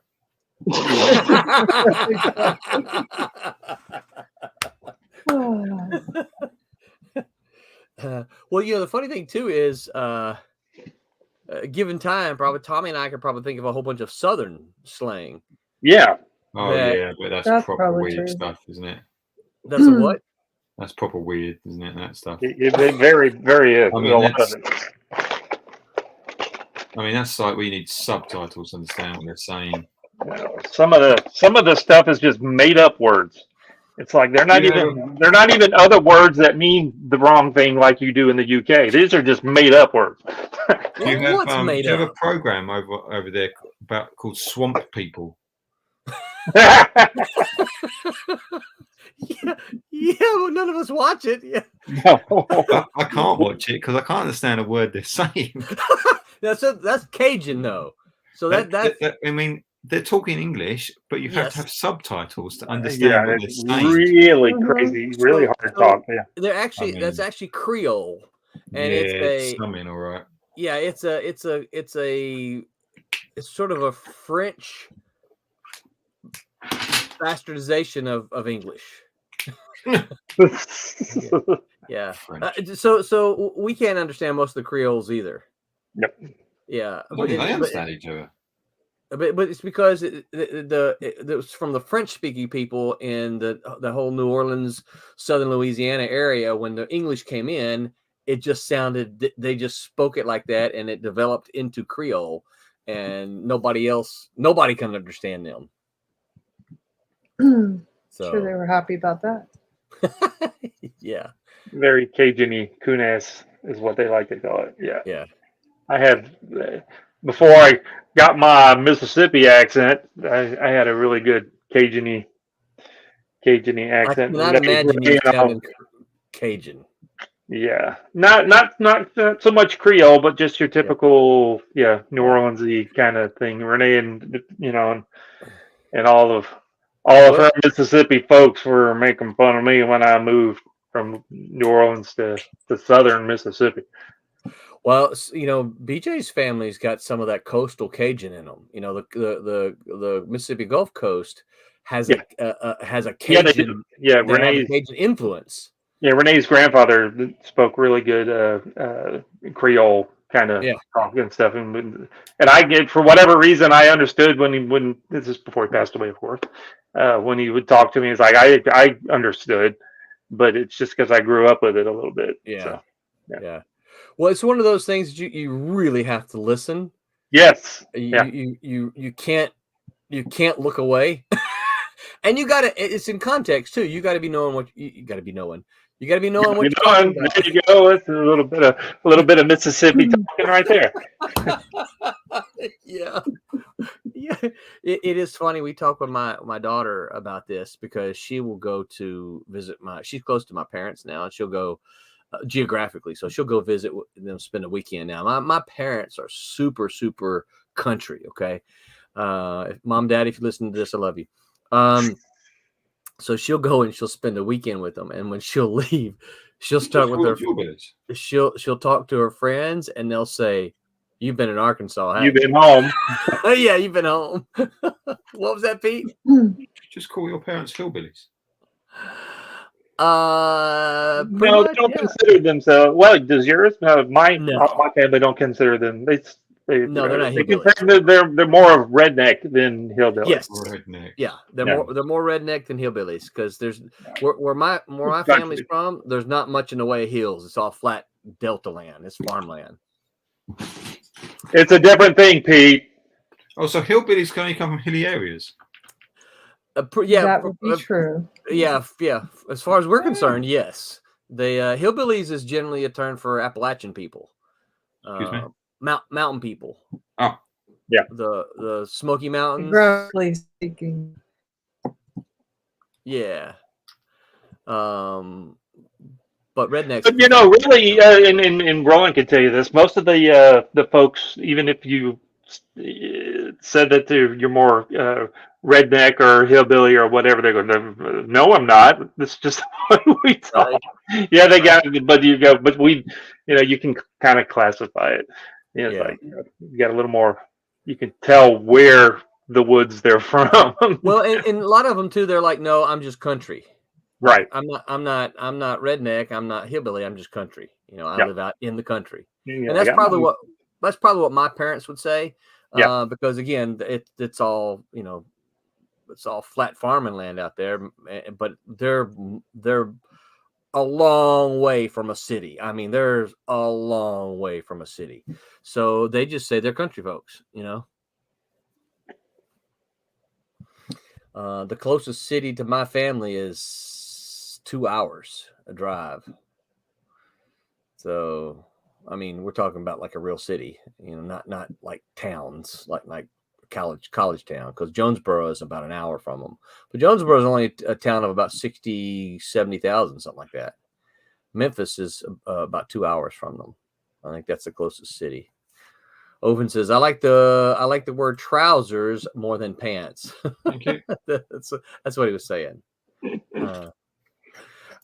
Well, the funny thing too is, given time, probably Tommy and I could probably think of a whole bunch of Southern slang. Yeah. Oh yeah, but that's proper weird true. Stuff, isn't it? That's a what? That's proper weird, isn't it? That stuff. It very, very is. I mean, that's like we need subtitles to understand what they're saying. Some of the stuff is just made up words. It's like they're not even other words that mean the wrong thing like you do in the UK. These are just made up words. Do you have a program over there called Swamp People? Yeah, well, none of us watch it. Yeah. No. I can't watch it because I can't understand a word they're saying. That's Cajun though. So that's I mean, they're talking English, but you have to have subtitles to understand what they're saying. Really crazy, really hard to talk. Yeah, they're actually that's actually Creole, and it's something all right. Yeah, it's sort of a French bastardization of English. Yeah. So we can't understand most of the Creoles either. Yep. Yeah. They understand each other. But it's because it was from the French-speaking people in the whole New Orleans, Southern Louisiana area. When the English came in, it just sounded. They just spoke it like that, and it developed into Creole, and nobody can understand them. So sure, they were happy about that. Yeah. Very Cajun-y, Kunas is what they like to call it. Yeah. Yeah. I had before I got my Mississippi accent, I had a really good Cajun-y accent. I cannot imagine you sounding Cajun. Yeah, not so much Creole, but just your typical New Orleans-y kind of thing. Renee and all of her Mississippi folks were making fun of me when I moved from New Orleans to southern Mississippi. Well, BJ's family's got some of that coastal Cajun in them. The Mississippi Gulf Coast has a Cajun, Renee's Cajun influence. Yeah, Renee's grandfather spoke really good Creole kind of talk and stuff, and I get, for whatever reason, I understood when this is before he passed away, of course. When he would talk to me, it's like I understood, but it's just because I grew up with it a little bit. Yeah. Well, it's one of those things that you really have to listen. Yes. You can't look away. And it's in context too. You got to be knowing what you got to be knowing. You got to be knowing what You you're know, talking and about. there you go. It's a little bit of Mississippi talking right there. Yeah. Yeah. It is funny. We talk with my daughter about this because she will go to visit she's close to my parents now, and she'll go geographically. So she'll go visit them, spend a weekend now. My parents are super, super country. Okay. Mom, Dad, if you listen to this, I love you. So she'll go and she'll spend a weekend with them. And when she'll leave, she'll start with she'll talk to her friends, and they'll say, "You've been in Arkansas. You've been home." Yeah, you've been home. What was that, Pete? Just call your parents hillbillies. No, they don't consider themselves. Well, does yours? No, my family don't consider them. They're not hillbillies. They're more of redneck than hillbillies. Yes, redneck. Yeah, they're more redneck than hillbillies because there's where my family's from. There's not much in the way of hills. It's all flat delta land. It's farmland. It's a different thing, Pete. Oh, so hillbillies can only come from hilly areas. That would be true. Yeah. As far as we're concerned, yes. The hillbillies is generally a term for Appalachian people. Excuse me? Mountain people. Oh, yeah. The Smoky Mountains. Roughly speaking. Yeah. But rednecks. But really, and Roland can tell you this. Most of the folks, even if you said that you're more redneck or hillbilly or whatever, they go, "No, I'm not. This is just the way we talk." Right. Yeah, they got it, but we, you can kind of classify it. Like you got a little more. You can tell where the woods they're from. Well, and a lot of them too. They're like, "No, I'm just country." Right. I'm not redneck. I'm not hillbilly. I'm just country. I live out in the country, and that's probably what my parents would say. Because again, it's all it's all flat farming land out there, but they're a long way from a city. I mean, there's a long way from a city, so they just say they're country folks. The closest city to my family is 2 hours a drive. So, I mean, we're talking about like a real city, not like towns, like college town, because Jonesboro is about an hour from them. But Jonesboro is only a town of about 70,000, something like that. Memphis is about 2 hours from them. I think that's the closest city. Oven says, I like the word trousers more than pants. Thank you. That's what he was saying.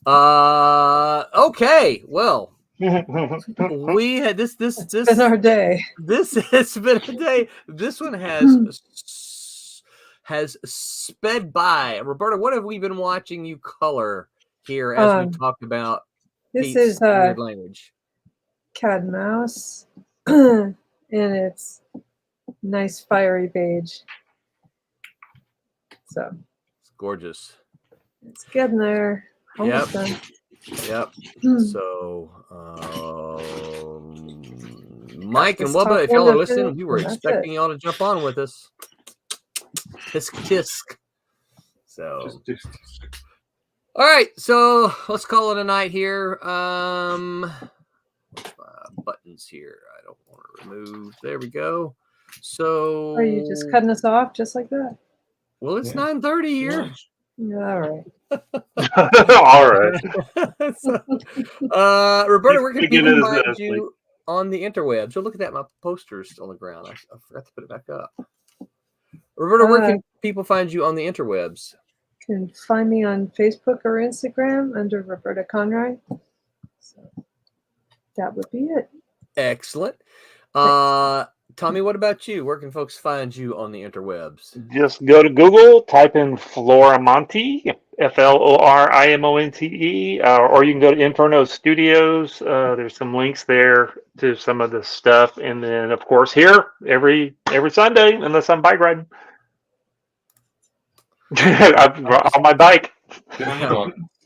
Okay. Well, we had this been our day. This has been a day. This one has sped by. Roberta, what have we been watching you color here as we talked about this Pete's is weird language? Cat and mouse. And it's nice fiery beige. So it's gorgeous. It's getting there. Yep. Done. Yep. So Mike and Wubba, if y'all are listening, we were expecting y'all to jump on with us. Tisk tisk. So all right, so let's call it a night here. Buttons here. I don't want to remove. There we go. So are you just cutting us off just like that? Well, it's 9:30 here. Yeah, all right. All right. So, Roberta, where can people find you on the interwebs? So look at that, my poster's on the ground. I forgot to put it back up. Roberta, where can people find you on the interwebs? Can find me on Facebook or Instagram under Roberta Conroy. So that would be it. Excellent. Tommy, what about you? Where can folks find you on the interwebs? Just go to Google, type in Florimonte, FLORIMONTE, or you can go to Inferno Studios. There's some links there to some of the stuff, and then of course here every Sunday, unless I'm bike riding. I'm on my bike.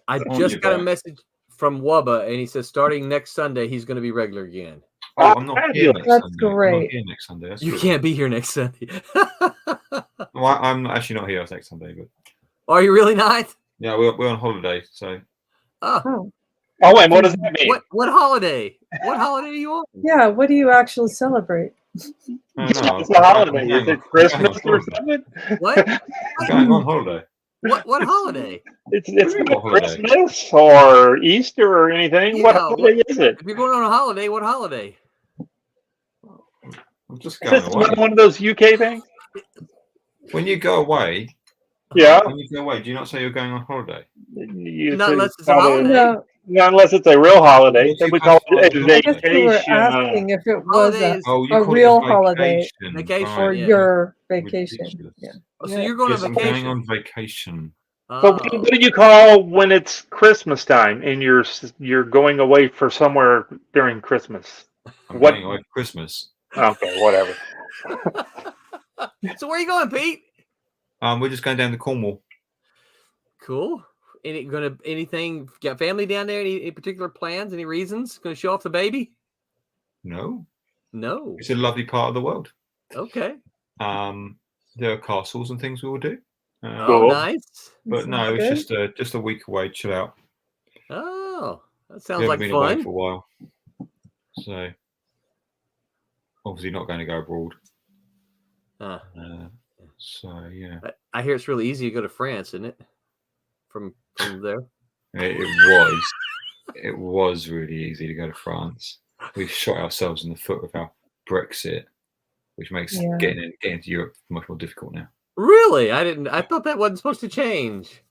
I just got a message from Wubba, and he says starting next Sunday he's going to be regular again. Oh, I'm not here next That's Sunday. great. I'm not here next Sunday. You can't be here next Sunday. Well, I'm actually not here next Sunday, but are you really not? Yeah, we're on holiday, so. Oh. Oh, wait, what does that mean? What holiday? What holiday are you on? Yeah, what do you actually celebrate? No, It's a holiday. Is it Christmas or something? What? I'm going on holiday. What holiday? It's What not holiday? Christmas or Easter or anything. Yeah, What holiday is it? If you're going on a holiday, what holiday? I'm just Is going this away. one of those UK things? When you go away, Yeah. when you go away, do you not say you're going on holiday? Not unless it's a holiday. No, Not unless it's a real holiday. What Then you we call it a classify I guess we were vacation. asking if it was Holiday a, is Oh, you a call real it a holiday Vacation, or yeah. your vacation. Ridiculous. Yeah. so you're going Yes, on I'm vacation. going on vacation. But what do you call when it's Christmas time and you're going away for somewhere during Christmas? I'm What? going away for Christmas. Okay, whatever. So where are you going, Pete? We're just going down to Cornwall. Cool. Anything? Got family down there? Any particular plans? Any reasons? Going to show off the baby? No, No. it's a lovely part of the world. Okay. There are castles and things we will do. Oh, Cool. nice. But no, it's just a week away, chill out. Oh, that We sounds haven't like been away fun. for a while, so obviously not going to go abroad. So yeah, I hear it's really easy to go to France, isn't it? From there. it was really easy to go to France. We've shot ourselves in the foot with our Brexit, which makes getting to Europe much more difficult now. Really? I thought that wasn't supposed to change.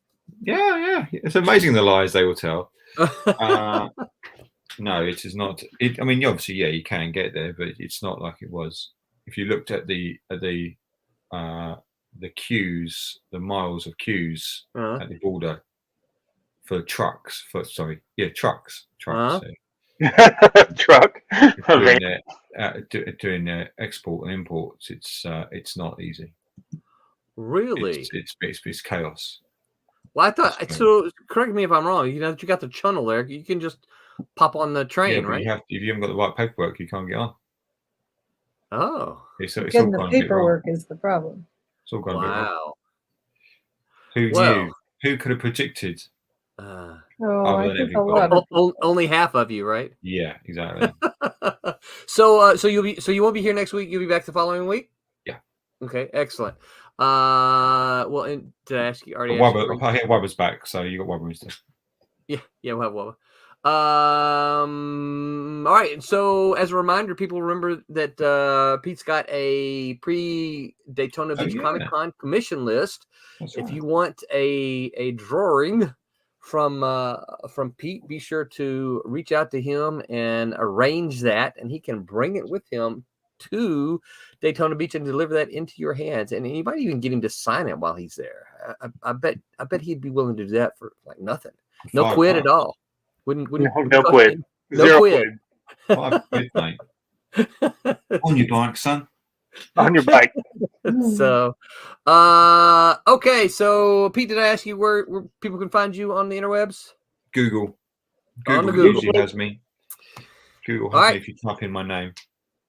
Yeah. It's amazing the lies they will tell. No, it is not. I mean, obviously, yeah, you can get there, but it's not like it was. If you looked at the queues, the miles of queues at the border for trucks. Trucks. Truck. Doing export and imports, it's not easy. Really? It's chaos. Well, I thought so. Correct me if I'm wrong. You got the channel there. You can just pop on the train, right? If you haven't got the right paperwork, you can't get on. Oh, It's all Getting the gone a bit wrong. paperwork is the problem. It's all gone a bit wrong. wow. Who knew? Who could have predicted? I Other than think a everybody. lot of Only half of you, right? Yeah, exactly. So you won't be here next week. You'll be back the following week. Yeah. Okay. Excellent. Well, and did I ask you already? I hear Wubba's back, so you got Wubba instead. Yeah, we'll have Wubba. All right. So as a reminder, people remember that Pete's got a pre-Daytona Beach Comic Con commission list. That's If right. you want a drawing from Pete, be sure to reach out to him and arrange that, and he can bring it with him to Daytona Beach and deliver that into your hands. And you might even get him to sign it while he's there. I bet he'd be willing to do that for like nothing. No quid at all. Wouldn't No quid. No Zero quid. £5, mate. On your bike, son. On your bike. So, okay. So, Pete, did I ask you where people can find you on the interwebs? Google On the Google. usually has me. Google has me if you type in my name.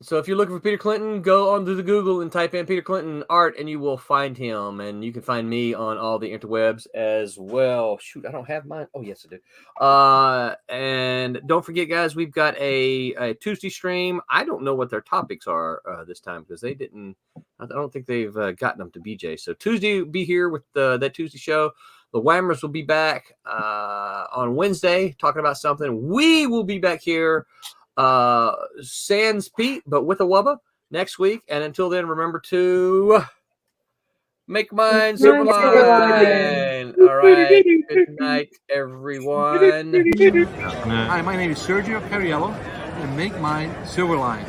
So if you're looking for Peter Clinton, go onto the Google and type in Peter Clinton art, and you will find him. And you can find me on all the interwebs as well. Shoot, I don't have mine. Oh, yes, I do. And don't forget, guys, we've got a Tuesday stream. I don't know what their topics are this time because they didn't. I don't think they've gotten them to BJ. So Tuesday, be here with that Tuesday show. The Whammers will be back on Wednesday talking about something. We will be back here. Sans Pete, but with a Wubba next week. And until then, remember to make mine Silverline. All right. Good night, everyone. Hi, my name is Sergio Cariello, and make mine Silverline.